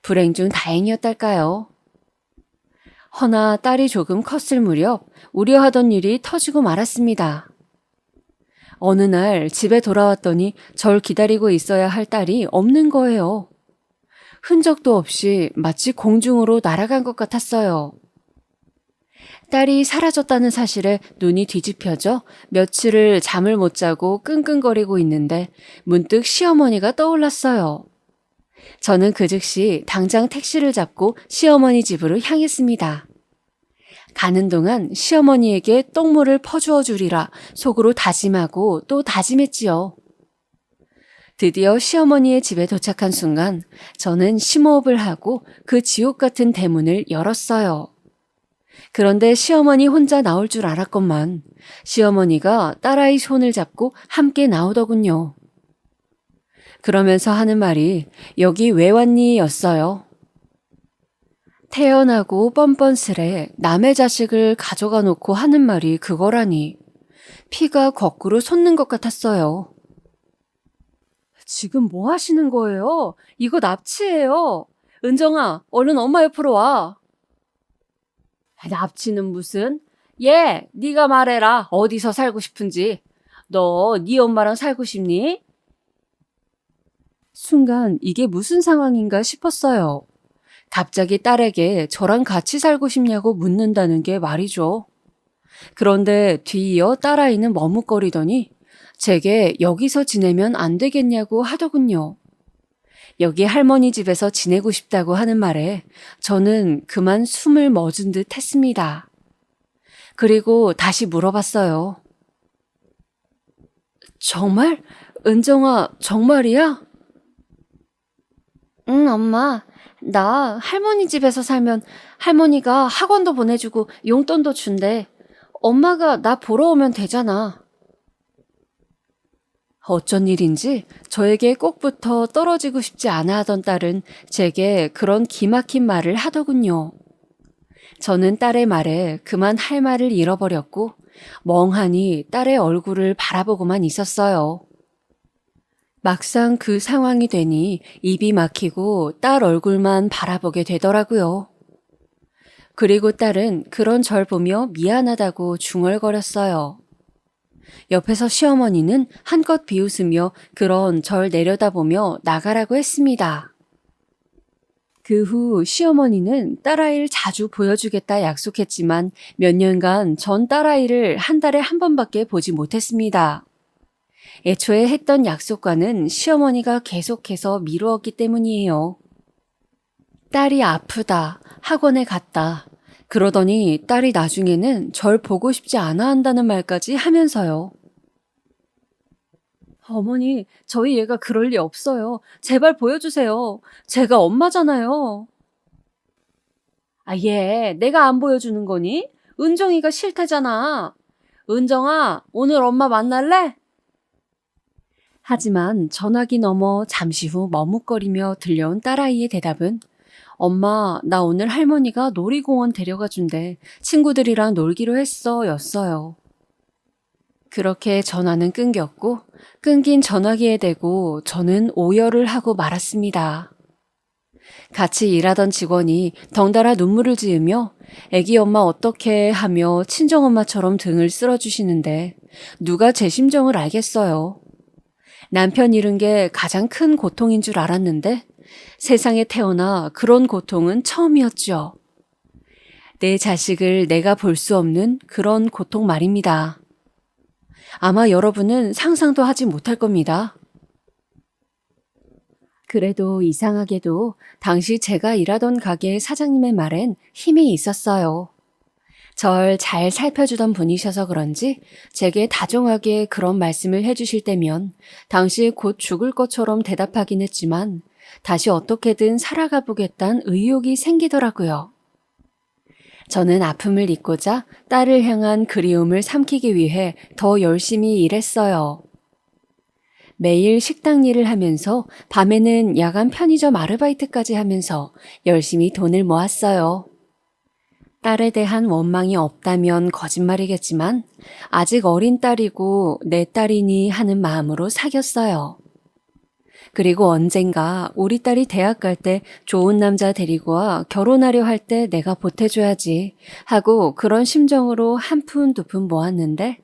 불행 중 다행이었달까요? 허나 딸이 조금 컸을 무렵 우려하던 일이 터지고 말았습니다. 어느 날 집에 돌아왔더니 절 기다리고 있어야 할 딸이 없는 거예요. 흔적도 없이 마치 공중으로 날아간 것 같았어요. 딸이 사라졌다는 사실에 눈이 뒤집혀져 며칠을 잠을 못 자고 끙끙거리고 있는데 문득 시어머니가 떠올랐어요. 저는 그 즉시 당장 택시를 잡고 시어머니 집으로 향했습니다. 가는 동안 시어머니에게 똥물을 퍼주어 주리라 속으로 다짐하고 또 다짐했지요. 드디어 시어머니의 집에 도착한 순간 저는 심호흡을 하고 그 지옥 같은 대문을 열었어요. 그런데 시어머니 혼자 나올 줄 알았건만 시어머니가 딸아이 손을 잡고 함께 나오더군요. 그러면서 하는 말이 여기 왜 왔니? 였어요. 태연하고 뻔뻔스레 남의 자식을 가져가 놓고 하는 말이 그거라니 피가 거꾸로 솟는 것 같았어요. 지금 뭐 하시는 거예요? 이거 납치예요. 은정아, 얼른 엄마 옆으로 와. 납치는 무슨? 얘, 네가 말해라. 어디서 살고 싶은지. 너 네 엄마랑 살고 싶니? 순간 이게 무슨 상황인가 싶었어요. 갑자기 딸에게 저랑 같이 살고 싶냐고 묻는다는 게 말이죠. 그런데 뒤이어 딸아이는 머뭇거리더니 제게 여기서 지내면 안 되겠냐고 하더군요. 여기 할머니 집에서 지내고 싶다고 하는 말에 저는 그만 숨을 멎은 듯 했습니다. 그리고 다시 물어봤어요. 정말? 은정아, 정말이야? 응, 엄마. 나 할머니 집에서 살면 할머니가 학원도 보내주고 용돈도 준대. 엄마가 나 보러 오면 되잖아. 어쩐 일인지 저에게 꼭부터 떨어지고 싶지 않아 하던 딸은 제게 그런 기막힌 말을 하더군요. 저는 딸의 말에 그만 할 말을 잃어버렸고 멍하니 딸의 얼굴을 바라보고만 있었어요. 막상 그 상황이 되니 입이 막히고 딸 얼굴만 바라보게 되더라고요. 그리고 딸은 그런 절 보며 미안하다고 중얼거렸어요. 옆에서 시어머니는 한껏 비웃으며 그런 절 내려다보며 나가라고 했습니다. 그 후 시어머니는 딸아이를 자주 보여주겠다 약속했지만 몇 년간 전 딸아이를 한 달에 한 번밖에 보지 못했습니다. 애초에 했던 약속과는 시어머니가 계속해서 미루었기 때문이에요. 딸이 아프다, 학원에 갔다. 그러더니 딸이 나중에는 절 보고 싶지 않아 한다는 말까지 하면서요. 어머니, 저희 얘가 그럴 리 없어요. 제발 보여주세요. 제가 엄마잖아요. 아, 얘, 내가 안 보여주는 거니? 은정이가 싫다잖아. 은정아, 오늘 엄마 만날래? 하지만 전화기 너머 잠시 후 머뭇거리며 들려온 딸아이의 대답은 엄마, 나 오늘 할머니가 놀이공원 데려가 준대. 친구들이랑 놀기로 했어. 였어요. 그렇게 전화는 끊겼고 끊긴 전화기에 대고 저는 오열을 하고 말았습니다. 같이 일하던 직원이 덩달아 눈물을 지으며 애기 엄마 어떡해 하며 친정엄마처럼 등을 쓸어주시는데 누가 제 심정을 알겠어요. 남편 잃은 게 가장 큰 고통인 줄 알았는데 세상에 태어나 그런 고통은 처음이었죠. 내 자식을 내가 볼 수 없는 그런 고통 말입니다. 아마 여러분은 상상도 하지 못할 겁니다. 그래도 이상하게도 당시 제가 일하던 가게 사장님의 말엔 힘이 있었어요. 절 잘 살펴주던 분이셔서 그런지 제게 다정하게 그런 말씀을 해주실 때면 당시 곧 죽을 것처럼 대답하긴 했지만 다시 어떻게든 살아가 보겠다는 의욕이 생기더라고요. 저는 아픔을 잊고자 딸을 향한 그리움을 삼키기 위해 더 열심히 일했어요. 매일 식당 일을 하면서 밤에는 야간 편의점 아르바이트까지 하면서 열심히 돈을 모았어요. 딸에 대한 원망이 없다면 거짓말이겠지만 아직 어린 딸이고 내 딸이니 하는 마음으로 사귀었어요. 그리고 언젠가 우리 딸이 대학 갈 때 좋은 남자 데리고 와 결혼하려 할 때 내가 보태줘야지 하고 그런 심정으로 한 푼 두 푼 모았는데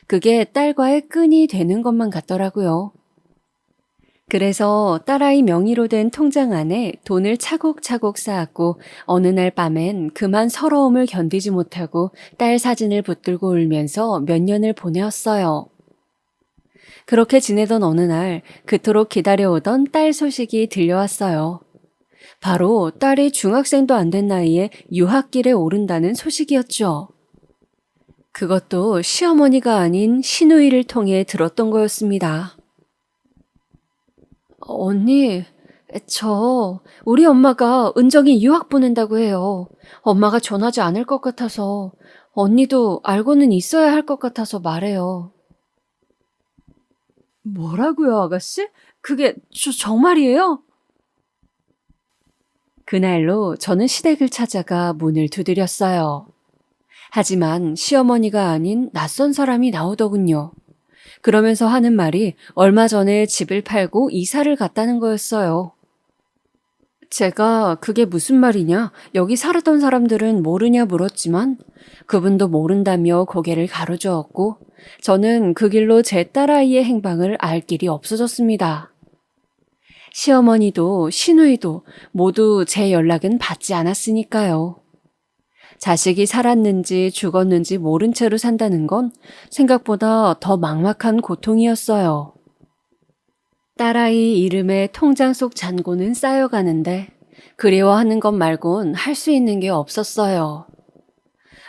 그게 딸과의 끈이 되는 것만 같더라고요. 그래서 딸아이 명의로 된 통장 안에 돈을 차곡차곡 쌓았고 어느 날 밤엔 그만 서러움을 견디지 못하고 딸 사진을 붙들고 울면서 몇 년을 보내었어요. 그렇게 지내던 어느 날 그토록 기다려오던 딸 소식이 들려왔어요. 바로 딸이 중학생도 안 된 나이에 유학길에 오른다는 소식이었죠. 그것도 시어머니가 아닌 시누이를 통해 들었던 거였습니다. 언니, 우리 엄마가 은정이 유학 보낸다고 해요. 엄마가 전하지 않을 것 같아서, 언니도 알고는 있어야 할 것 같아서 말해요. 뭐라고요, 아가씨? 그게 정말이에요? 그날로 저는 시댁을 찾아가 문을 두드렸어요. 하지만 시어머니가 아닌 낯선 사람이 나오더군요. 그러면서 하는 말이 얼마 전에 집을 팔고 이사를 갔다는 거였어요. 제가 그게 무슨 말이냐, 여기 살았던 사람들은 모르냐 물었지만 그분도 모른다며 고개를 가로저었고 저는 그 길로 제 딸아이의 행방을 알 길이 없어졌습니다. 시어머니도 시누이도 모두 제 연락은 받지 않았으니까요. 자식이 살았는지 죽었는지 모른 채로 산다는 건 생각보다 더 막막한 고통이었어요. 딸아이 이름에 통장 속 잔고는 쌓여가는데 그리워하는 것 말곤 할 수 있는 게 없었어요.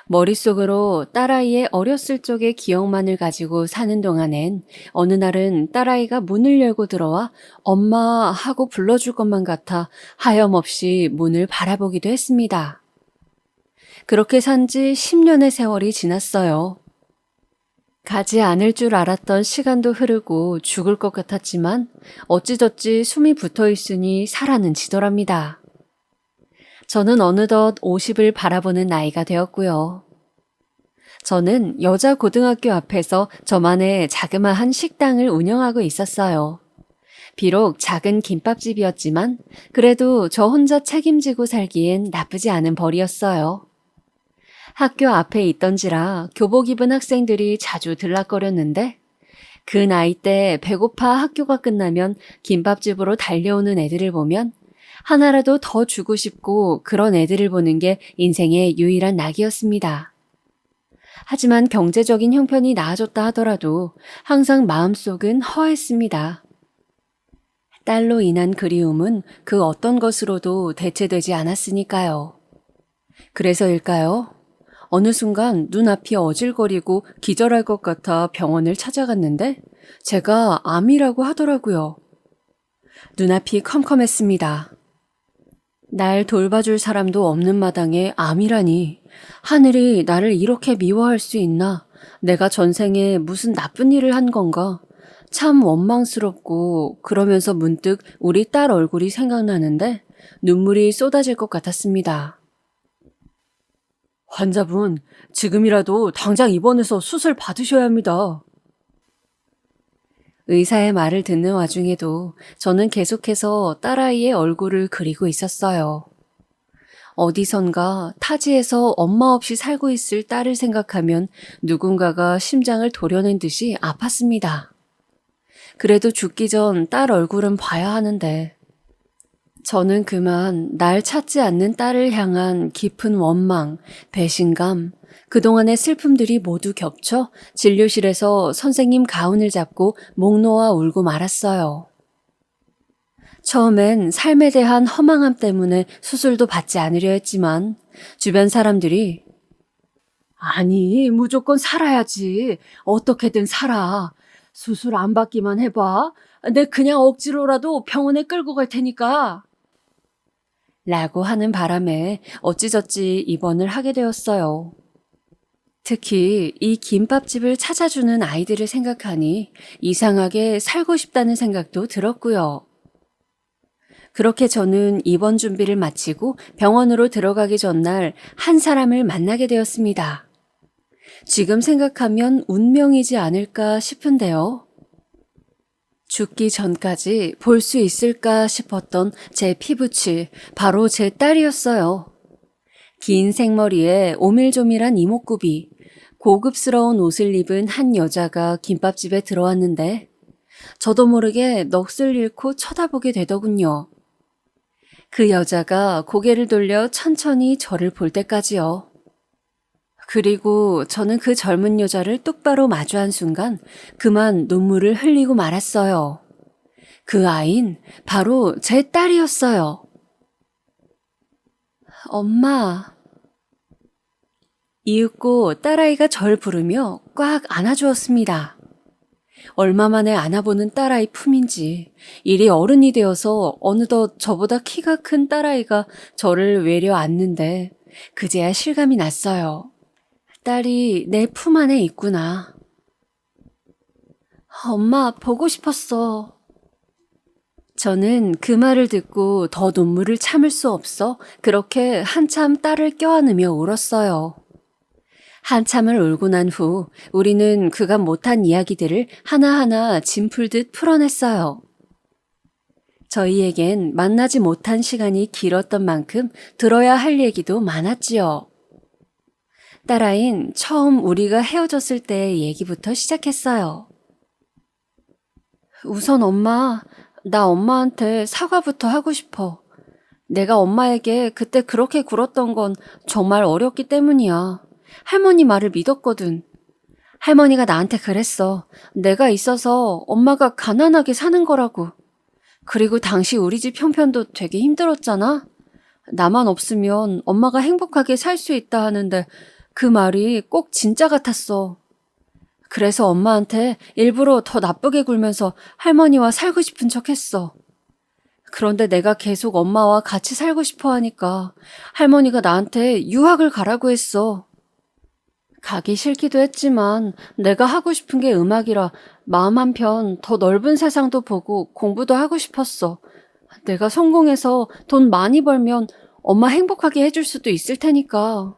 머릿속으로 딸아이의 어렸을 적의 기억만을 가지고 사는 동안엔 어느 날은 딸아이가 문을 열고 들어와 엄마 하고 불러줄 것만 같아 하염없이 문을 바라보기도 했습니다. 그렇게 산 지 10년의 세월이 지났어요. 가지 않을 줄 알았던 시간도 흐르고 죽을 것 같았지만 어찌저찌 숨이 붙어 있으니 살아는 지더랍니다. 저는 어느덧 50을 바라보는 나이가 되었고요. 저는 여자 고등학교 앞에서 저만의 자그마한 식당을 운영하고 있었어요. 비록 작은 김밥집이었지만 그래도 저 혼자 책임지고 살기엔 나쁘지 않은 벌이었어요. 학교 앞에 있던지라 교복 입은 학생들이 자주 들락거렸는데 그 나이 때 배고파 학교가 끝나면 김밥집으로 달려오는 애들을 보면 하나라도 더 주고 싶고 그런 애들을 보는 게 인생의 유일한 낙이었습니다. 하지만 경제적인 형편이 나아졌다 하더라도 항상 마음속은 허했습니다. 딸로 인한 그리움은 그 어떤 것으로도 대체되지 않았으니까요. 그래서일까요? 어느 순간 눈앞이 어질거리고 기절할 것 같아 병원을 찾아갔는데 제가 암이라고 하더라고요. 눈앞이 컴컴했습니다. 날 돌봐줄 사람도 없는 마당에 암이라니 하늘이 나를 이렇게 미워할 수 있나? 내가 전생에 무슨 나쁜 일을 한 건가? 참 원망스럽고 그러면서 문득 우리 딸 얼굴이 생각나는데 눈물이 쏟아질 것 같았습니다. 환자분, 지금이라도 당장 입원해서 수술 받으셔야 합니다. 의사의 말을 듣는 와중에도 저는 계속해서 딸아이의 얼굴을 그리고 있었어요. 어디선가 타지에서 엄마 없이 살고 있을 딸을 생각하면 누군가가 심장을 도려낸 듯이 아팠습니다. 그래도 죽기 전 딸 얼굴은 봐야 하는데 저는 그만 날 찾지 않는 딸을 향한 깊은 원망, 배신감, 그동안의 슬픔들이 모두 겹쳐 진료실에서 선생님 가운을 잡고 목 놓아 울고 말았어요. 처음엔 삶에 대한 허망함 때문에 수술도 받지 않으려 했지만 주변 사람들이 아니, 무조건 살아야지. 어떻게든 살아. 수술 안 받기만 해봐. 내 그냥 억지로라도 병원에 끌고 갈 테니까. 라고 하는 바람에 어찌저찌 입원을 하게 되었어요. 특히 이 김밥집을 찾아주는 아이들을 생각하니 이상하게 살고 싶다는 생각도 들었고요. 그렇게 저는 입원 준비를 마치고 병원으로 들어가기 전날 한 사람을 만나게 되었습니다. 지금 생각하면 운명이지 않을까 싶은데요. 죽기 전까지 볼 수 있을까 싶었던 제 피부칠, 바로 제 딸이었어요. 긴 생머리에 오밀조밀한 이목구비, 고급스러운 옷을 입은 한 여자가 김밥집에 들어왔는데 저도 모르게 넋을 잃고 쳐다보게 되더군요. 그 여자가 고개를 돌려 천천히 저를 볼 때까지요. 그리고 저는 그 젊은 여자를 똑바로 마주한 순간 그만 눈물을 흘리고 말았어요. 그 아인 바로 제 딸이었어요. 엄마. 이윽고 딸아이가 절 부르며 꽉 안아주었습니다. 얼마 만에 안아보는 딸아이 품인지 이리 어른이 되어서 어느덧 저보다 키가 큰 딸아이가 저를 외려 안는데 그제야 실감이 났어요. 딸이 내 품 안에 있구나. 엄마, 보고 싶었어. 저는 그 말을 듣고 더 눈물을 참을 수 없어 그렇게 한참 딸을 껴안으며 울었어요. 한참을 울고 난 후 우리는 그간 못한 이야기들을 하나하나 짐 풀듯 풀어냈어요. 저희에겐 만나지 못한 시간이 길었던 만큼 들어야 할 얘기도 많았지요. 딸아인 처음 우리가 헤어졌을 때의 얘기부터 시작했어요. 우선 엄마, 나 엄마한테 사과부터 하고 싶어. 내가 엄마에게 그때 그렇게 굴었던 건 정말 어렸기 때문이야. 할머니 말을 믿었거든. 할머니가 나한테 그랬어. 내가 있어서 엄마가 가난하게 사는 거라고. 그리고 당시 우리 집 형편도 되게 힘들었잖아. 나만 없으면 엄마가 행복하게 살 수 있다 하는데 그 말이 꼭 진짜 같았어. 그래서 엄마한테 일부러 더 나쁘게 굴면서 할머니와 살고 싶은 척 했어. 그런데 내가 계속 엄마와 같이 살고 싶어 하니까 할머니가 나한테 유학을 가라고 했어. 가기 싫기도 했지만 내가 하고 싶은 게 음악이라 마음 한편 더 넓은 세상도 보고 공부도 하고 싶었어. 내가 성공해서 돈 많이 벌면 엄마 행복하게 해줄 수도 있을 테니까.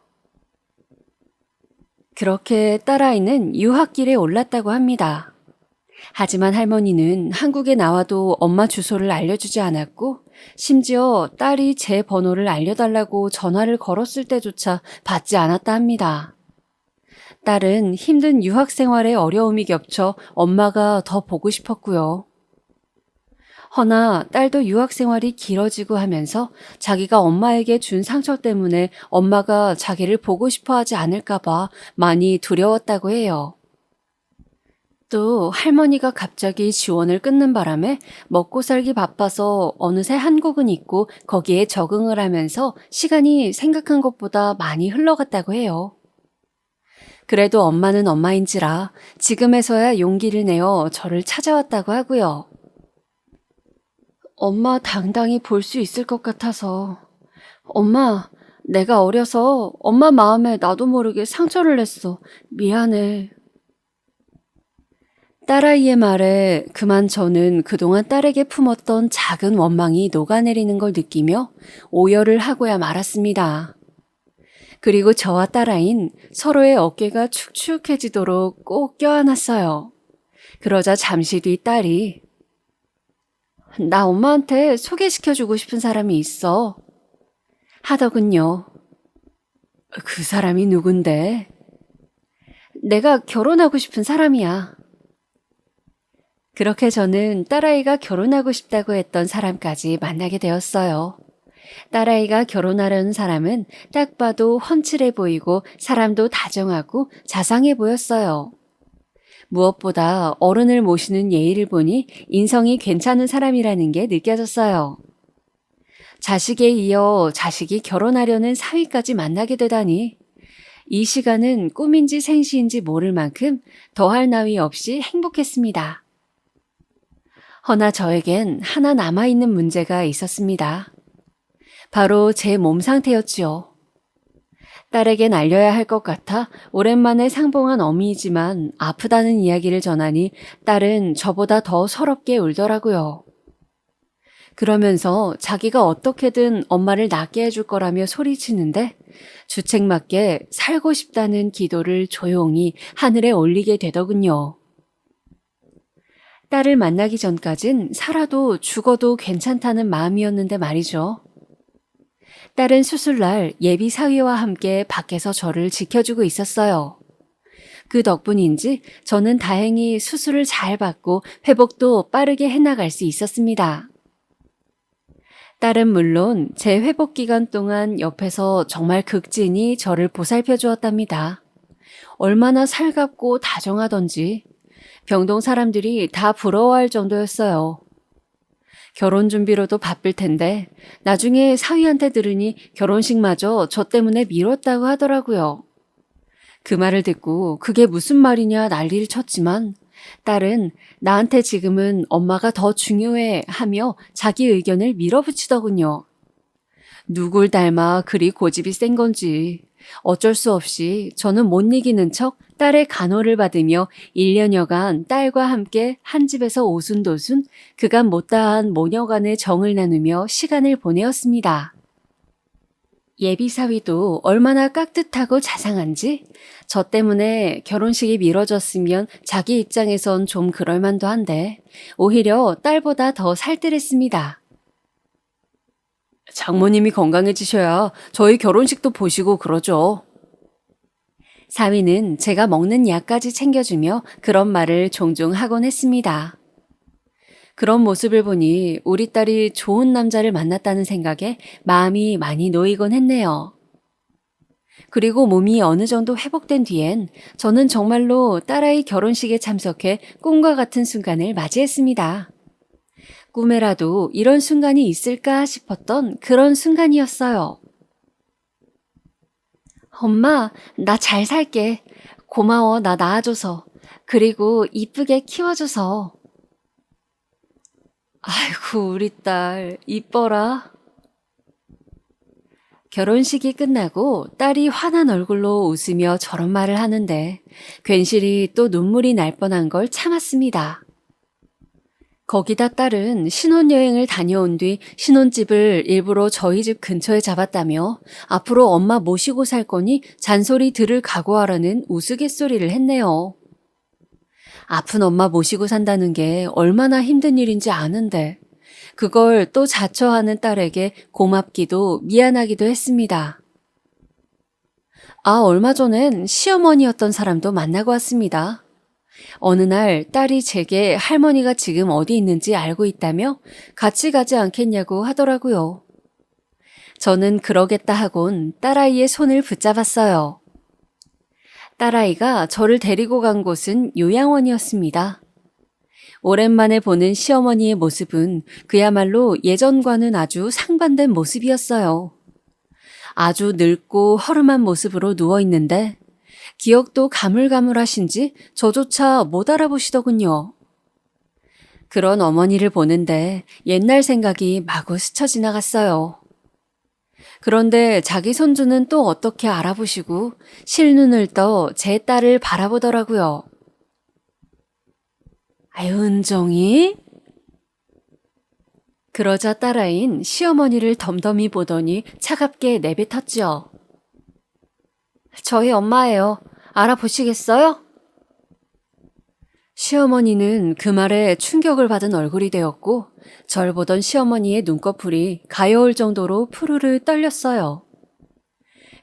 그렇게 딸아이는 유학길에 올랐다고 합니다. 하지만 할머니는 한국에 나와도 엄마 주소를 알려주지 않았고 심지어 딸이 제 번호를 알려달라고 전화를 걸었을 때조차 받지 않았다 합니다. 딸은 힘든 유학 생활에 어려움이 겹쳐 엄마가 더 보고 싶었고요. 허나 딸도 유학 생활이 길어지고 하면서 자기가 엄마에게 준 상처 때문에 엄마가 자기를 보고 싶어 하지 않을까봐 많이 두려웠다고 해요. 또 할머니가 갑자기 지원을 끊는 바람에 먹고 살기 바빠서 어느새 한국은 잊고 거기에 적응을 하면서 시간이 생각한 것보다 많이 흘러갔다고 해요. 그래도 엄마는 엄마인지라 지금에서야 용기를 내어 저를 찾아왔다고 하고요. 엄마 당당히 볼 수 있을 것 같아서. 엄마, 내가 어려서 엄마 마음에 나도 모르게 상처를 냈어. 미안해. 딸아이의 말에 그만 저는 그동안 딸에게 품었던 작은 원망이 녹아내리는 걸 느끼며 오열을 하고야 말았습니다. 그리고 저와 딸아인 서로의 어깨가 축축해지도록 꼭 껴안았어요. 그러자 잠시 뒤 딸이 나 엄마한테 소개시켜주고 싶은 사람이 있어. 하더군요. 그 사람이 누군데? 내가 결혼하고 싶은 사람이야. 그렇게 저는 딸아이가 결혼하고 싶다고 했던 사람까지 만나게 되었어요. 딸아이가 결혼하려는 사람은 딱 봐도 훤칠해 보이고 사람도 다정하고 자상해 보였어요. 무엇보다 어른을 모시는 예의를 보니 인성이 괜찮은 사람이라는 게 느껴졌어요. 자식에 이어 자식이 결혼하려는 사위까지 만나게 되다니 이 시간은 꿈인지 생시인지 모를 만큼 더할 나위 없이 행복했습니다. 허나 저에겐 하나 남아있는 문제가 있었습니다. 바로 제 몸 상태였지요. 딸에겐 알려야 할 것 같아 오랜만에 상봉한 어미이지만 아프다는 이야기를 전하니 딸은 저보다 더 서럽게 울더라고요. 그러면서 자기가 어떻게든 엄마를 낫게 해줄 거라며 소리치는데 주책맞게 살고 싶다는 기도를 조용히 하늘에 올리게 되더군요. 딸을 만나기 전까진 살아도 죽어도 괜찮다는 마음이었는데 말이죠. 딸은 수술날 예비 사위와 함께 밖에서 저를 지켜주고 있었어요. 그 덕분인지 저는 다행히 수술을 잘 받고 회복도 빠르게 해나갈 수 있었습니다. 딸은 물론 제 회복 기간 동안 옆에서 정말 극진히 저를 보살펴 주었답니다. 얼마나 살갑고 다정하던지 병동 사람들이 다 부러워할 정도였어요. 결혼 준비로도 바쁠 텐데 나중에 사위한테 들으니 결혼식마저 저 때문에 미뤘다고 하더라고요. 그 말을 듣고 그게 무슨 말이냐 난리를 쳤지만 딸은 나한테 지금은 엄마가 더 중요해 하며 자기 의견을 밀어붙이더군요. 누굴 닮아 그리 고집이 센 건지 어쩔 수 없이 저는 못 이기는 척 딸의 간호를 받으며 1년여간 딸과 함께 한 집에서 오순도순 그간 못다한 모녀간의 정을 나누며 시간을 보내었습니다. 예비사위도 얼마나 깍듯하고 자상한지 저 때문에 결혼식이 미뤄졌으면 자기 입장에선 좀 그럴만도 한데 오히려 딸보다 더 살뜰했습니다. 장모님이 건강해지셔야 저희 결혼식도 보시고 그러죠. 사위는 제가 먹는 약까지 챙겨주며 그런 말을 종종 하곤 했습니다. 그런 모습을 보니 우리 딸이 좋은 남자를 만났다는 생각에 마음이 많이 놓이곤 했네요. 그리고 몸이 어느 정도 회복된 뒤엔 저는 정말로 딸아이 결혼식에 참석해 꿈과 같은 순간을 맞이했습니다. 꿈에라도 이런 순간이 있을까 싶었던 그런 순간이었어요. 엄마, 나 잘 살게. 고마워, 나 낳아줘서. 그리고 이쁘게 키워줘서. 아이고, 우리 딸, 이뻐라. 결혼식이 끝나고 딸이 환한 얼굴로 웃으며 저런 말을 하는데 괜시리 또 눈물이 날 뻔한 걸 참았습니다. 거기다 딸은 신혼여행을 다녀온 뒤 신혼집을 일부러 저희 집 근처에 잡았다며 앞으로 엄마 모시고 살 거니 잔소리 들을 각오하라는 우스갯소리를 했네요. 아픈 엄마 모시고 산다는 게 얼마나 힘든 일인지 아는데 그걸 또 자처하는 딸에게 고맙기도 미안하기도 했습니다. 얼마 전엔 시어머니였던 사람도 만나고 왔습니다. 어느 날 딸이 제게 할머니가 지금 어디 있는지 알고 있다며 같이 가지 않겠냐고 하더라고요. 저는 그러겠다 하곤 딸아이의 손을 붙잡았어요. 딸아이가 저를 데리고 간 곳은 요양원이었습니다. 오랜만에 보는 시어머니의 모습은 그야말로 예전과는 아주 상반된 모습이었어요. 아주 늙고 허름한 모습으로 누워있는데 기억도 가물가물하신지 저조차 못 알아보시더군요. 그런 어머니를 보는데 옛날 생각이 마구 스쳐 지나갔어요. 그런데 자기 손주는 또 어떻게 알아보시고 실눈을 떠 제 딸을 바라보더라고요. 아유, 은정이? 그러자 딸아이는 시어머니를 덤덤히 보더니 차갑게 내뱉었죠. 저희 엄마예요. 알아보시겠어요? 시어머니는 그 말에 충격을 받은 얼굴이 되었고 절 보던 시어머니의 눈꺼풀이 가여울 정도로 푸르르 떨렸어요.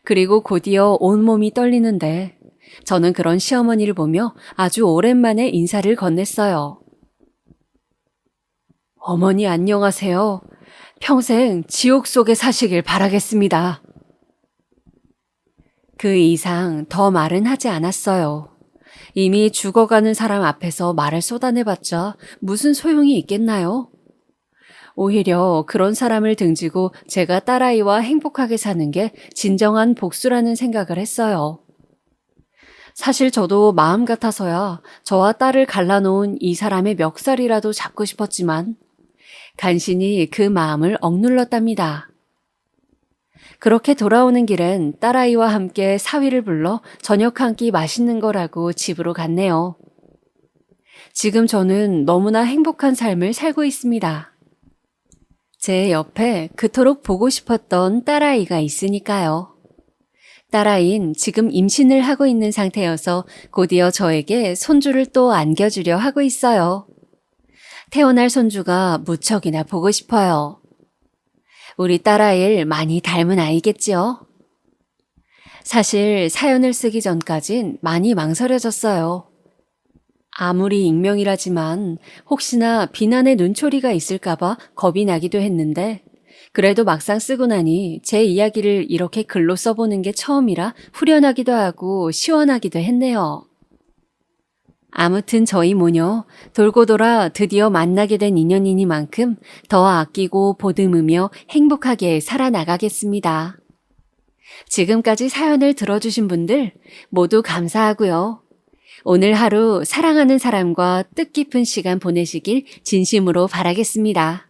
그리고 곧이어 온몸이 떨리는데 저는 그런 시어머니를 보며 아주 오랜만에 인사를 건넸어요. 어머니 안녕하세요. 평생 지옥 속에 사시길 바라겠습니다. 그 이상 더 말은 하지 않았어요. 이미 죽어가는 사람 앞에서 말을 쏟아내봤자 무슨 소용이 있겠나요? 오히려 그런 사람을 등지고 제가 딸아이와 행복하게 사는 게 진정한 복수라는 생각을 했어요. 사실 저도 마음 같아서야 저와 딸을 갈라놓은 이 사람의 멱살이라도 잡고 싶었지만 간신히 그 마음을 억눌렀답니다. 그렇게 돌아오는 길엔 딸아이와 함께 사위를 불러 저녁 한 끼 맛있는 거라고 집으로 갔네요. 지금 저는 너무나 행복한 삶을 살고 있습니다. 제 옆에 그토록 보고 싶었던 딸아이가 있으니까요. 딸아이는 지금 임신을 하고 있는 상태여서 곧이어 저에게 손주를 또 안겨주려 하고 있어요. 태어날 손주가 무척이나 보고 싶어요. 우리 딸아이를 많이 닮은 아이겠지요? 사실 사연을 쓰기 전까진 많이 망설여졌어요. 아무리 익명이라지만 혹시나 비난의 눈초리가 있을까봐 겁이 나기도 했는데 그래도 막상 쓰고 나니 제 이야기를 이렇게 글로 써보는 게 처음이라 후련하기도 하고 시원하기도 했네요. 아무튼 저희 모녀 돌고 돌아 드디어 만나게 된 인연이니만큼 더 아끼고 보듬으며 행복하게 살아나가겠습니다. 지금까지 사연을 들어주신 분들 모두 감사하고요. 오늘 하루 사랑하는 사람과 뜻깊은 시간 보내시길 진심으로 바라겠습니다.